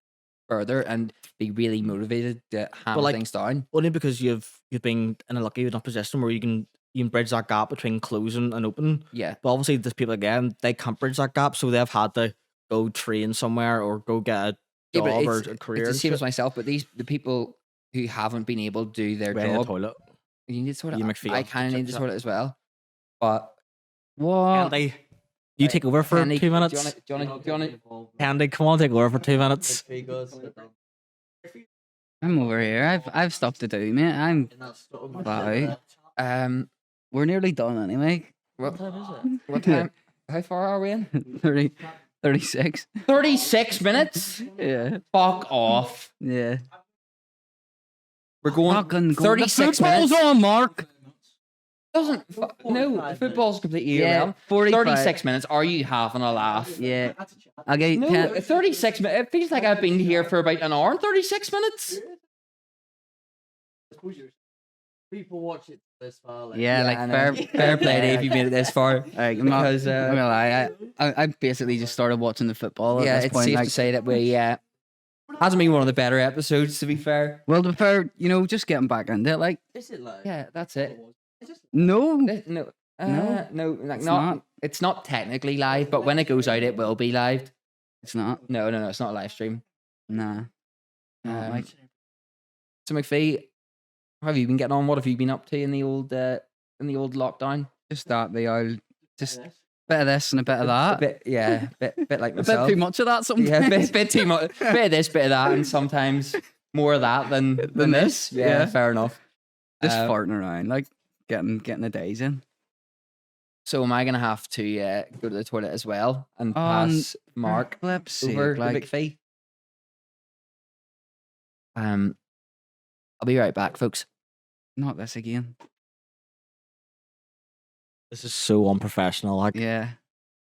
further and be really motivated to hammer like, things down. Only because you've been in a lucky enough position where you can bridge that gap between closing and open. Yeah, But obviously, there's people again, they can't bridge that gap, so they've had to go train somewhere or go get a yeah, but job or it's, a career. it's the and same as shit. myself. But the people who haven't been able to do their Went in the job, toilet. you need to sort You it. McPhee, I kind of need to check sort it as well. But What? Andy, you take over for Andy, 2 minutes. Do you wanna, Andy, come on, take over for 2 minutes. I'm over here. I've stuff to do, mate. I'm flat out. We're nearly done anyway. what time? How far are we in? 30, 36. 36 minutes. Yeah. Fuck off. Yeah. We're going Fucking 36 the football's minutes. on, Mark. No, football's completely Yeah, irrelevant. 45. 36 minutes. Are you having a laugh? Yeah. Okay. No, 36 minutes. It feels like I've been here for about an hour and 36 minutes. People watch it this far. Yeah, like I know. fair play, Dave. You made it this far. Like, I'm not, Because, I'm not gonna lie. I basically just started watching the football Yeah, at this it's point. safe Like, to say that we hasn't been one of the better episodes, to be fair. well, to be fair, just getting back into it. Like, Is it like? Yeah, that's it. no, No, like it's not. not. It's not technically live, but when it goes out, it will be live. it's not. No, it's not a live stream. Nah. Like, So McPhee, how have you been getting on? What have you been up to in the old lockdown? just that the old, just bit of this and a bit of that. A bit like A myself. bit too much of that sometimes. Yeah, bit too much. Bit of this, bit of that, and sometimes more of that than this. Yeah, yeah. fair enough. Just Uh, farting around, like getting the days in. So am I gonna have to go to the toilet as well and pass Mark Flip's sake, over like, to McPhee? I'll be right back, folks. not this again. This is so unprofessional. Like, Yeah.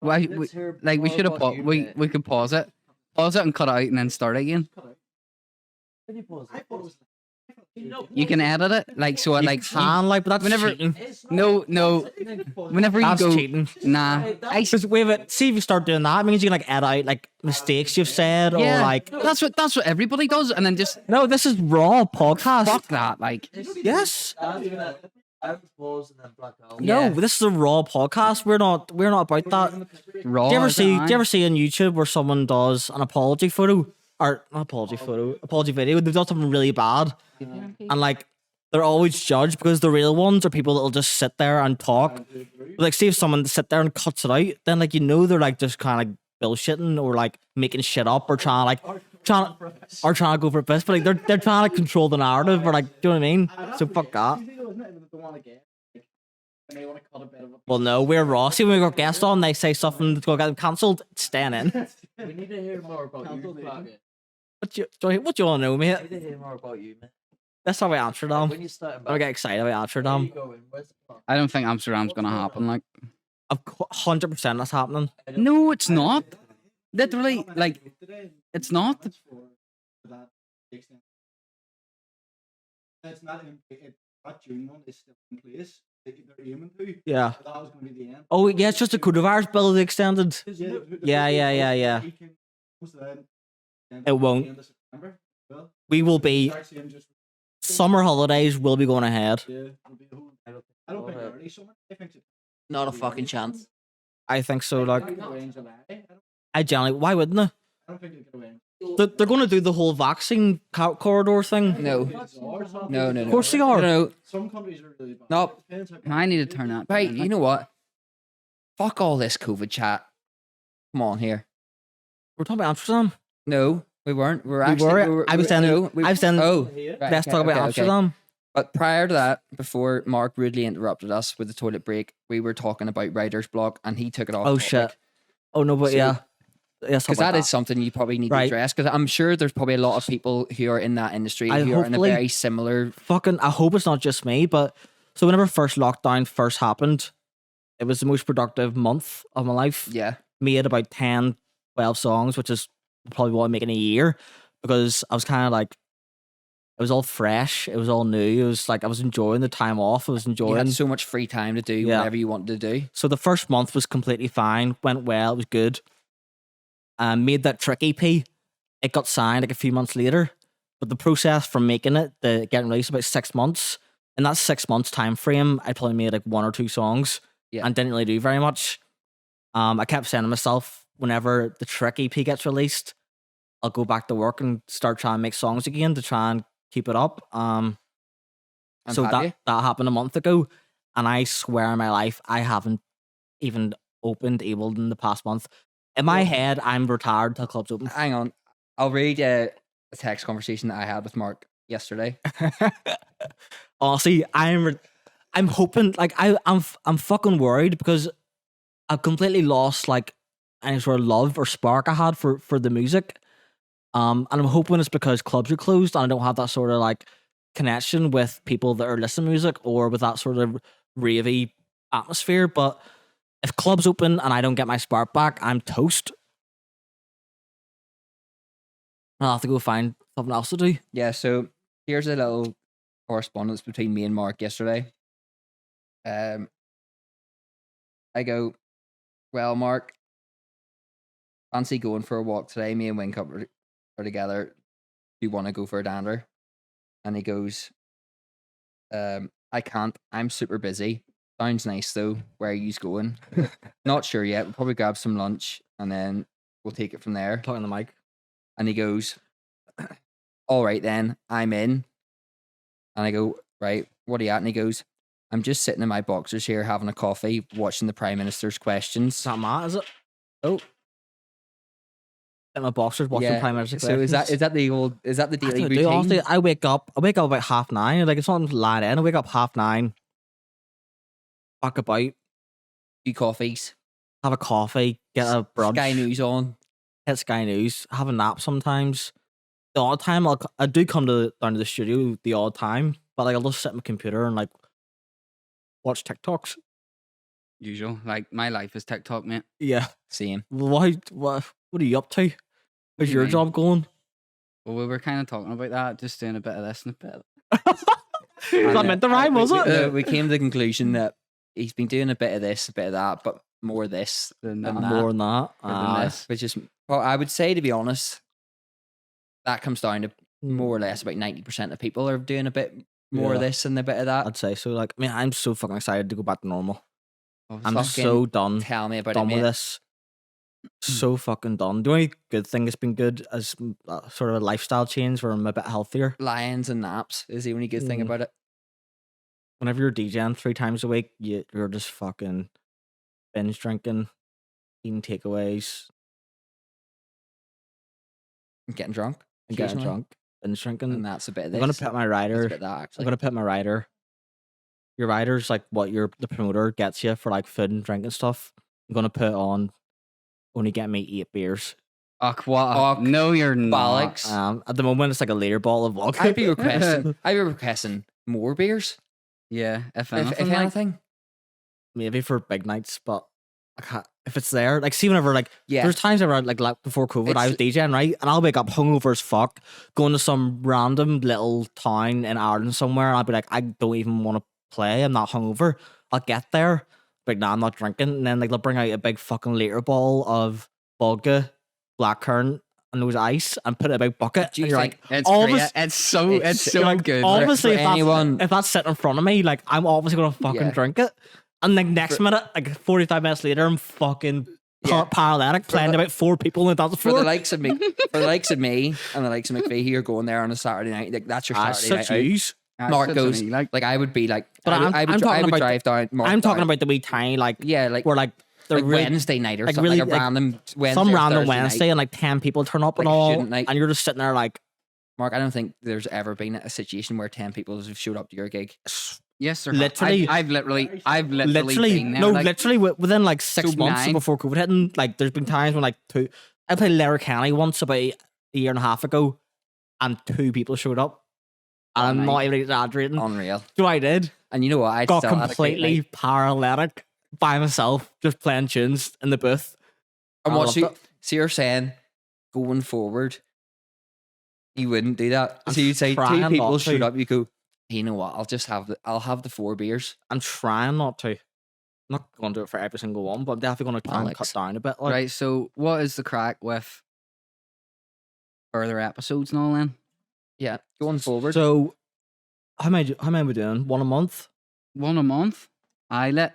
Why? We should have we could pause it and cut it out and then start again. You can edit it like so. you Like can, like, but that's whenever- cheating. no. Whenever you That's go, cheating. nah. Because wait, see if you start doing that, it means you can like edit out like mistakes you've said or Yeah, like. that's what everybody does, and then just No, this is raw podcast. fuck that. Like, Yes. Yeah. No, this is a raw podcast. We're not about that. raw. Do you ever is it, see? aye? Do you ever see on YouTube where someone does an apology photo or not apology video? They've done something really bad, and like they're always judged because the real ones are people that'll just sit there and talk. But, like, see if someone sit there and cuts it out, then like they're like just kind of like bullshitting or like making shit up or trying to go for a piss. But like they're trying to control the narrative or like, do you know what I mean? So fuck that. Well, no, we're raw. See, when we got guests on, they say something that's going to get them cancelled. It's staying in. We need to hear more about you. What do you want to know, mate? We need to hear more about you, man. Let's talk about Amsterdam. When you starting I back, get excited about where are you Amsterdam. going? Where's the plan? I don't think Amsterdam's gonna happen. Like, Of 100% that's happening. no, it's not. Literally, like, it's not. It's not in that June one is still in place. they're aiming to. Yeah. That was going to be the end. Oh yeah, it's just a coronavirus bill they extended. Yeah. It won't. We will be summer holidays will be going ahead. I don't think early summer. I think Not a fucking chance. I think so. Like, they could away in July. I generally, why wouldn't they? I don't think they could away. They're going to do the whole vaccine corridor thing. No. No. Of course they are. No. Some countries are really bad. No. Depends how I need to turn that. Right, down, you like- know what? Fuck all this COVID chat. Come on here. We're talking about Amsterdam. No, we weren't. We were. I was saying. No, I was saying. Oh, Let's talk about Amsterdam. But prior to that, before Mark rudely interrupted us with the toilet break, we were talking about writer's block, and he took it off. Oh shit. Oh no, but So- yeah. Yes, Because that is something you probably need to Right. address. Because I'm sure there's probably a lot of people who are in that industry I who are in a hopefully- very similar. fucking. I hope it's not just me, but so whenever first lockdown first happened, it was the most productive month of my life. Yeah, Made about 10, 12 songs, which is probably what I'm making a year, because I was kind of like, it was all fresh, it was all new. It was like I was enjoying the time off. I was you enjoying. had so much free time to do Yeah. whatever you wanted to do. So the first month was completely fine, went well, it was good. Made that Trick EP. It got signed like a few months later, but the process from making it to getting released about 6 months. In that 6 months time frame, I probably made like 1 or 2 songs, Yeah. and didn't really do very much. I kept saying to myself, whenever the Trick EP gets released, I'll go back to work and start trying to make songs again to try and keep it up. And So have you? that happened a month ago, and I swear in my life I haven't even opened Ableton in the past month. In my head, I'm retired till clubs open. Hang on, I'll read a text conversation that I had with Mark yesterday. Honestly, I'm hoping, like I'm fucking worried because I've completely lost like any sort of love or spark I had for the music. And I'm hoping it's because clubs are closed and I don't have that sort of like connection with people that are listening to music or with that sort of ravey atmosphere. But if clubs open and I don't get my spark back, I'm toast. I'll have to go find something else to do. Yeah, so here's a little correspondence between me and Mark yesterday. I go, well, Mark, fancy going for a walk today. Me and Wink are together. Do you want to go for a dander? And he goes, I can't. I'm super busy. Sounds nice though. Where are you going? Not sure yet. We'll probably grab some lunch and then we'll take it from there. Talking to the mic. And he goes, all right then, I'm in. And I go, right, what are you at? And he goes, I'm just sitting in my boxers here having a coffee, watching the Prime Minister's questions. Is that Matt, is it? Oh, In my boxers watching yeah. Prime Minister So is that Questions. the I daily don't routine? do, honestly, I wake up about 9:30. Like it's not lying in. I wake up 9:30. Back about, Few coffees, have a coffee, get a brunch, Sky News on. hit Sky News, have a nap sometimes. The odd time I do come down to the studio the odd time, but like I'll just sit on my computer and like watch TikToks. Usual. Like my life is TikTok, mate. Yeah. Same. What are you up to? do How's you your mean? job going? Well, we were kind of talking about that, just doing a bit of this and a bit of that. Was that meant to rhyme, was it? We came to the conclusion that he's been doing a bit of this, a bit of that, but more this Than than that. that. More than that. than this. Which is, well, I would say, to be honest, that comes down to Hmm. more or less about 90% of people are doing a bit more of Yeah. this and a bit of that. I'd say so. Like, I mean, I'm so fucking excited to go back to normal. Oh, I'm Fucking so done. Tell me about Done it, with mate. this. So fucking done. The only good thing that's been good is sort of a lifestyle change where I'm a bit healthier. Lions and naps is the only good thing Mm. about it. Whenever you're DJing 3 times a week, you're just fucking binge drinking, eating takeaways, Getting drunk. and getting occasionally. drunk, binge drinking. And that's a bit of I'm this. gonna put my That's a rider. bit of that, I'm actually. gonna put my rider. Your rider's like what the promoter gets you for like food and drink and stuff. I'm gonna put on only get me 8 beers. Ugh, what? Ugh, No, you're not. bollocks. At the moment, it's like a liter bottle of vodka. I'd be requesting more beers, Yeah, if if anything. like- anything. Maybe for big nights, but I can't, if it's there, like see whenever like Yeah. there's times where like before COVID I was DJing, right, and I'll wake up hungover as fuck, going to some random little town in Ireland somewhere, and I'll be like, I don't even want to play. I'm not hungover. I'll get there, but nah, I'm not drinking. And then like they'll bring out a big fucking liter ball of vodka, blackcurrant, and those ice, and put it in a big bucket. Do you And you're think like, It's all great. this- It's so you're like, good. Obviously, for anyone- if that's sitting in front of me, like I'm obviously gonna fucking Yeah. drink it. And like next minute, like 45 minutes later, I'm fucking Yeah. paralytic, playing the- about 4 people in the dance For floor. the likes of me, and the likes of McVeigh here going there on a Saturday night, like that's your Saturday night out. Such Mark goes like I would be like, But I would talking about drive down. Mark I'm talking down. about the wee tiny, like, yeah, like where like they're like really, Wednesday night or like, something, really, like a like, random Wednesday, some or random Thursday Wednesday, night. and like 10 people turn up Like and a all, student night. and you're just sitting there like, Mark, I don't think there's ever been a situation where 10 people have showed up to your gig. yes, sir. Literally- I've literally literally, been there, no, like, literally within like 6 So months nine. before COVID hitting, like there's been times when like I played Letterkenny once about a year and a half ago, and 2 people showed up. And I'm not even exaggerating. Unreal. So I did. And you know what? I Got still had a great completely night. paralytic by myself, just playing tunes in the booth. And I what loved you it. so you're saying going forward, you wouldn't do that. I'm So you'd say 2 trying people not showed to. up, you go, you know what? I'll have the 4 beers. I'm trying not to. I'm not going to do it for every single one, but I'm definitely going to try and cut Alex. down a bit. Like, right. So, what is the crack with further episodes and all then? Yeah, going forward. So, how many are we doing? 1 a month? One a month. I let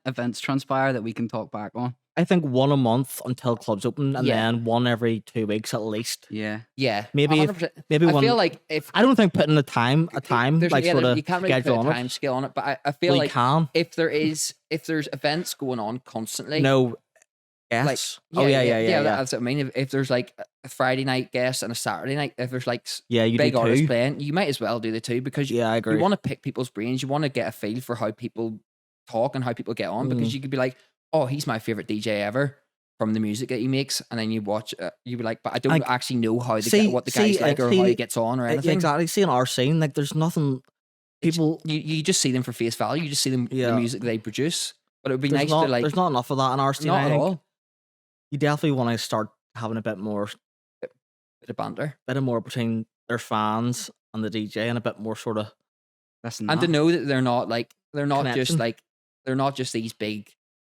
events transpire that we can talk back on. I think 1 a month until clubs open, and Yeah. then 1 every 2 weeks at least. Yeah. yeah, Maybe if- 100%. Maybe I one. feel like if I don't think putting a time there's, like sort of you can't really put schedule a on time it. scale on it, but I feel Well, like you can. if there's events going on constantly, No. Yes. Oh yeah. That's what I mean. If there's like a Friday night guest and a Saturday night, if there's like Yeah, you big do artists too. playing, you might as well do the 2 because Yeah, I agree. you want to pick people's brains. You want to get a feel for how people talk and how people get on because you could be like, oh, he's my favorite DJ ever from the music that he makes, and then you watch, you be like, but I don't Like, actually know how see- what the see, guy's like or see, how he gets on or anything. Exactly. See, in our scene, like, there's nothing. People. You just see them for face value. You just see them the Yeah. music they produce. But it would be There's nice not, to like there's not enough of that in our scene. not I at think. all You definitely want to start having a bit more banter. between their fans and the DJ, and a bit more sort of. That's And not. to know that they're not just Connection. like they're not just these big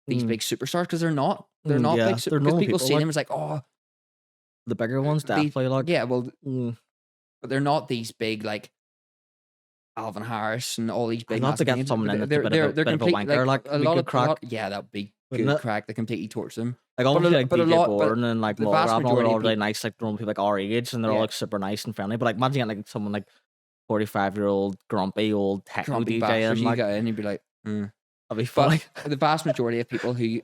Mm. big superstars because they're not Yeah, big they're because normal people people, see like- them as like, oh, The bigger ones, These- definitely. Like, yeah, well, mm, but they're not these big like Alvin Harris and all these big. love to massive get names. someone in They're that's a bit of a complete, wanker, like, a be lot good of crack. yeah, that would be Wouldn't good it? crack that completely torch them. like obviously, like but a DJ lot- but Bourne and like the Mall vast Rap, and all, they're majority all of really nice, like normal people like our age, and they're all Yeah. like super nice and friendly. But like, imagine getting like someone like 45-year-old grumpy old techno Grumpy DJ, bastards, and you like get in, you'd be like, that'd be But funny. the vast majority of people who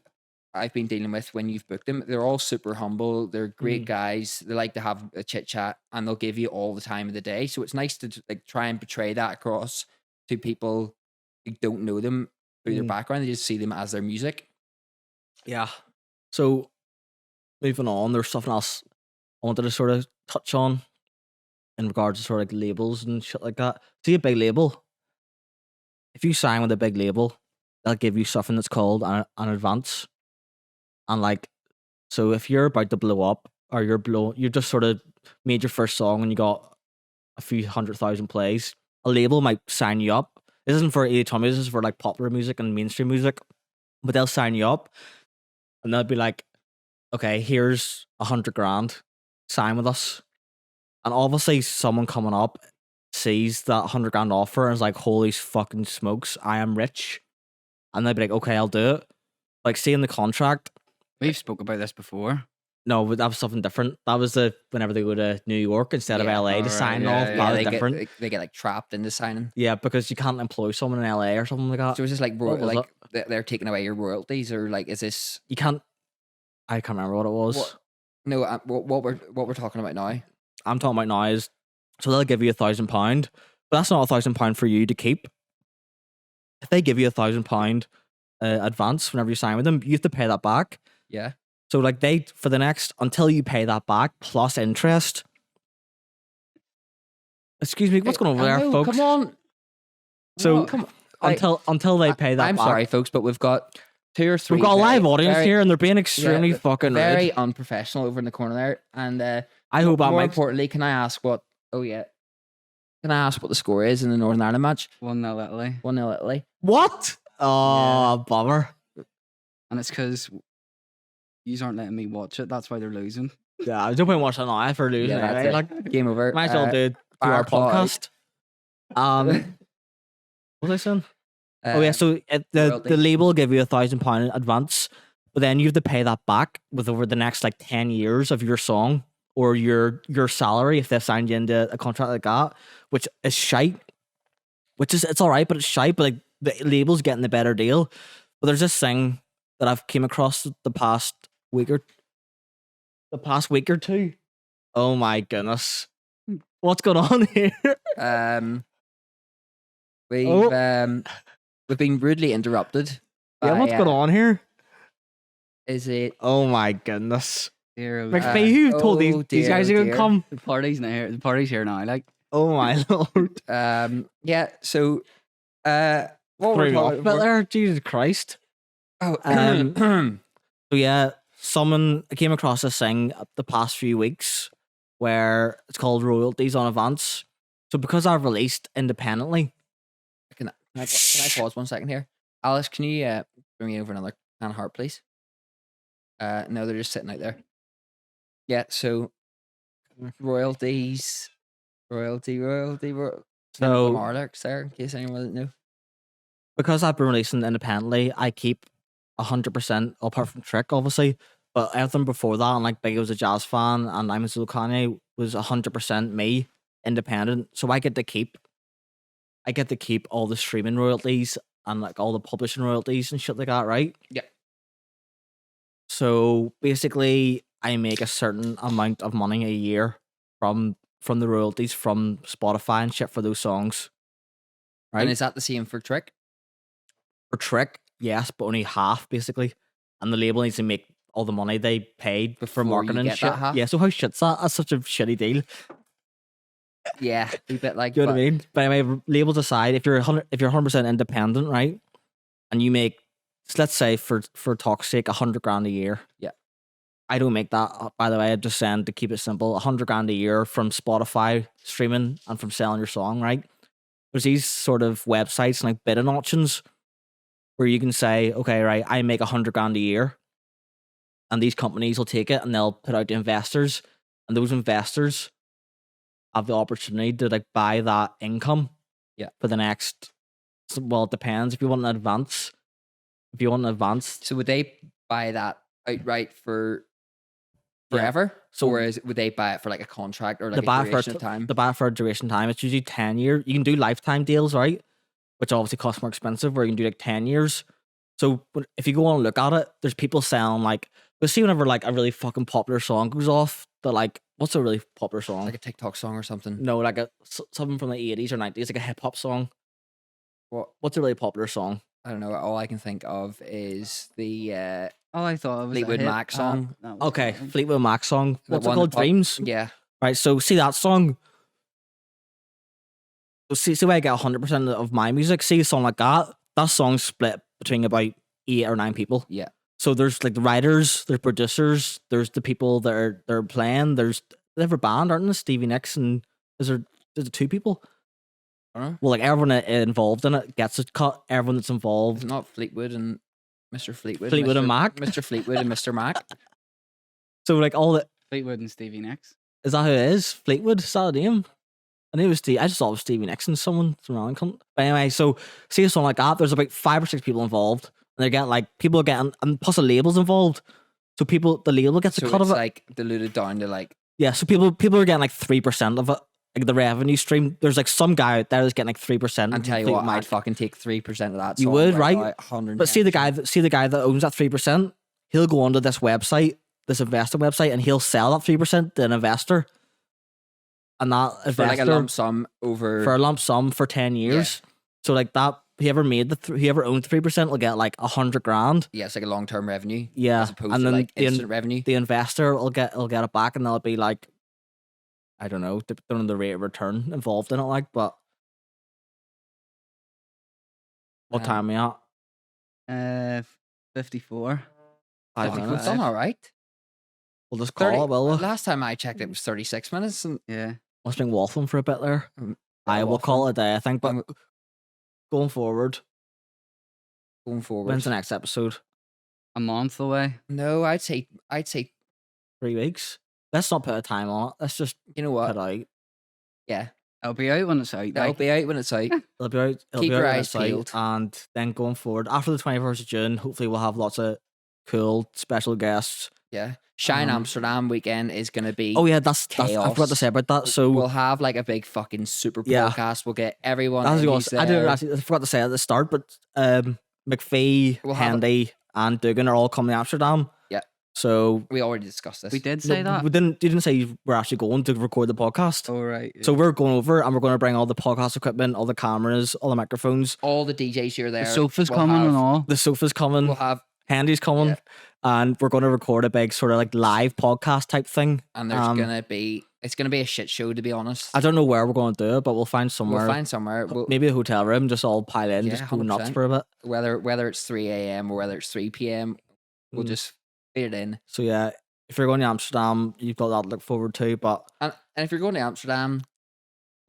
I've been dealing with when you've booked them, they're all super humble. They're great guys. They like to have a chit chat, and they'll give you all the time of the day. So it's nice to like try and portray that across to people who don't know them through their Mm. background. They just see them as their music. Yeah. So moving on, there's something else I wanted to sort of touch on in regards to sort of like labels and shit like that. See, a big label. If you sign with a big label, they'll give you something that's called an advance. And like, so if you're about to blow up, or you just sort of made your first song and you got a few 100,000 plays, a label might sign you up. This isn't for ATM, this is for like popular music and mainstream music. But they'll sign you up and they'll be like, okay, here's 100 grand, sign with us. And obviously someone coming up sees that 100 grand offer and is like, holy fucking smokes, I am rich. And they'll be like, okay, I'll do it. Like, seeing the contract, We've spoke about this before. no, but that was something different. That was whenever they go to New York instead of Yeah, LA to alright, sign yeah, off. yeah, That was they different. they get like trapped into signing. Yeah, because you can't employ someone in LA or something like that. So it's just like What was like they're taking away your royalties, or like is this You can't. I can't remember what it was. what? No, what we're talking about now. I'm talking about now is, so they'll give you £1,000, but that's not £1,000 for you to keep. If they give you £1,000 advance whenever you sign with them, you have to pay that back. Yeah. So like for the next, until you pay that back plus interest. Excuse me, what's going on over there, folks? Come on. So No, come on. until they pay that I'm back. sorry, folks, but we've got 2 or 3. We've got a live very- audience very- here, and they're being extremely yeah, fucking very rude. unprofessional over in the corner there. And I hope that more makes. importantly, can I ask what? Oh yeah, Can I ask what the score is in the Northern Ireland match? 1-0 Italy. 1-0 Italy. What? Oh, bummer. And it's because you aren't letting me watch it. That's why they're losing. Yeah, I don't point watching now for losing. Yeah, that's Anyway. it. Like, Game over. might as well do our Bar podcast. What was I saying? Oh yeah, so the royalties. label will give you £1,000 in advance, but then you have to pay that back with over the next like 10 years of your song or your salary if they've signed you into a contract like that, which is shite. Which is it's all right, but it's shite. But like the label's getting the better deal. But there's this thing that I've came across the past week or two. Oh my goodness, what's going on here? We've been rudely interrupted. Yeah, what's going on here? Is it? Oh my goodness. Dear, McPhee, who told these guys are gonna come? the party's not here. The party's here now. Like, Oh my lord. Yeah. So, what were we Threw me off talking a bit about? there. Jesus Christ. Oh, So yeah, I came across this thing the past few weeks where it's called Royalties on Advance. So because I've released independently, can I pause 1 second here? Alice, can you bring me over another can of heart, please? No, they're just sitting out there. Yeah. So, royalties. So- More lyrics there in case anyone doesn't know. because I've been releasing independently, I keep 100%, apart from Trick, obviously, but everything before that, and like Biggie was a jazz fan, and I'm a Kanye, was 100% me, independent. So I get to keep all the streaming royalties and like all the publishing royalties and shit like that, right? Yeah. So basically, I make a certain amount of money a year from the royalties from Spotify and shit for those songs. Right? And is that the same for Trick? For Trick, yes, but only half basically. And the label needs to make all the money they paid Before for you marketing and get shit. that half? Yeah, so how shit's that? That's such a shitty deal. Yeah, a bit like. Do you know but- what I mean? But anyway, labels aside, if you're 100% independent, right, and you make, let's say for talk's sake, 100 grand a year. Yeah. I don't make that. By the way, I'm just saying to keep it simple, 100 grand a year from Spotify streaming and from selling your song, right? There's these sort of websites like bidding auctions where you can say, okay, right, I make 100 grand a year, and these companies will take it and they'll put out to investors, and those investors have the opportunity to like buy that income. Yeah. For the next, well, it depends. If you want an advance, So would they buy that outright for Yeah. forever? So- Or would they buy it for like a contract or like the buy a for duration of time? the buy for a duration time, it's usually 10 years. You can do lifetime deals, right? Which obviously cost more expensive, where you can do like 10 years. So if you go on and look at it, there's people selling like, we'll see whenever like a really fucking popular song goes off, that like, what's a really popular song? Like a TikTok song or something? No, like something from the 80s or 90s, like a hip hop song. What? What's a really popular song? I don't know. All I can think of is the oh, I thought it was a Fleetwood hit. Mac song. That was Okay, fine. Fleetwood Mac song. the What's it one called? that pop- Dreams. Yeah. Right. So see that song. So see where I get 100% of my music. See a song like that. That song's split between about 8 or 9 people. Yeah. So there's like the writers, there's producers, there's the people that are playing. They have a band, aren't they? Stevie Nicks and is there 2 people? I don't know. Well, like everyone involved in it gets a cut. Everyone that's Is involved. it not Fleetwood and Mr. Fleetwood? Fleetwood and Mr. Mac? Mr. Fleetwood and Mr. Mac. So like all the Fleetwood and Stevie Nicks. is that who it is? Fleetwood? Is that a name? I knew it was I just thought it was Stevie Nicks and someone from around cunt. But anyway, so see a song like that, there's about 5 or 6 people involved. And they're getting like people are getting and plus the label's involved. So the label gets a So cut it's of it. like diluted down to like Yeah, so people are getting like 3% of it. Like the revenue stream. There's like some guy out there that's getting like 3%. and tell you what, I'd fucking take 3% of that. You song would, right? now, 110%. But see the guy that owns that 3%, he'll go onto this website, this investor website, and he'll sell that 3% to an investor. And that for investor like a lump sum over. for a lump sum for 10 years. So like that, whoever owns 3% will get like 100 grand. Yeah, it's like a long term revenue. Yeah, As opposed and to then like instant revenue. the investor will get it back, and they'll be like, I don't know, depending on the rate of return involved in it, like. But what Um, time are we at? 54. 5 It's minutes. done all right. We'll just call 30 it, will we? Last time I checked, it was 36 minutes. And Yeah. Must been waffling for a bit there. I will call it a day, I think. But Um, going forward, going forward. when's the next episode? A month away. No, I'd say 3 weeks. Let's not put a time on it. Let's just you know put what? it out. Yeah, It'll be out when it's out. that'll Like, be out when it's out. It'll be out. It'll Keep be out your when eyes it's out, peeled. and then going forward, after the 21st of June, hopefully we'll have lots of cool special guests. Yeah, Shine Amsterdam weekend is gonna be. Oh yeah, that's I forgot to Chaos. say about that. So We'll have like a big fucking super Yeah. podcast. We'll get everyone. that's in what I who's was- I didn't there. actually. I forgot to say at the start, but McPhee, We'll have Handy, and Dougan are all coming to Amsterdam. Yeah. So We already discussed this. we did say that. we didn't. You didn't say we're actually going to record the podcast. All right. So we're going over and we're going to bring all the podcast equipment, all the cameras, all the microphones. All the DJs here there. the sofa's we'll coming have- and all. The sofa's coming. We'll have, Handy's coming. Yeah. And we're going to record a big sort of like live podcast type thing. and there's Um, it's gonna be a shit show, to be honest. I don't know where we're going to do it, but we'll find somewhere. We'll find somewhere. Maybe a hotel room, just all pile in, Yeah, just go nuts 100%. for a bit. whether it's 3 a.m. or whether it's 3 p.m. We'll Mm. just fit it in. So yeah, if you're going to Amsterdam, you've got that to look forward to. But And if you're going to Amsterdam,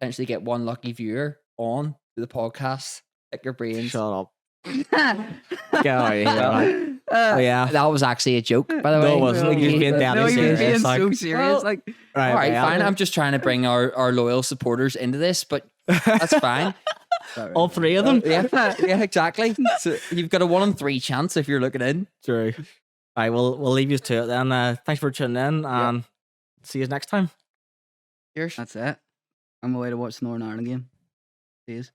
potentially get one lucky viewer on to the podcast. Pick your brains. shut up. Get out of here. right? Oh yeah. That was actually a joke, by the way. No, it wasn't. Like, you're being deadly no, you're serious. being like, so serious. Well, Like, right, All right, yeah. fine. I'm just trying to bring our loyal supporters into this, but that's fine. All three of them. Yeah, yeah, exactly. So you've got a 1 in 3 chance if you're looking in. True. All right, we'll leave you to it then. Thanks for tuning in, and see you next time. Cheers. that's it. I'm away to watch the Northern Ireland game. Cheers.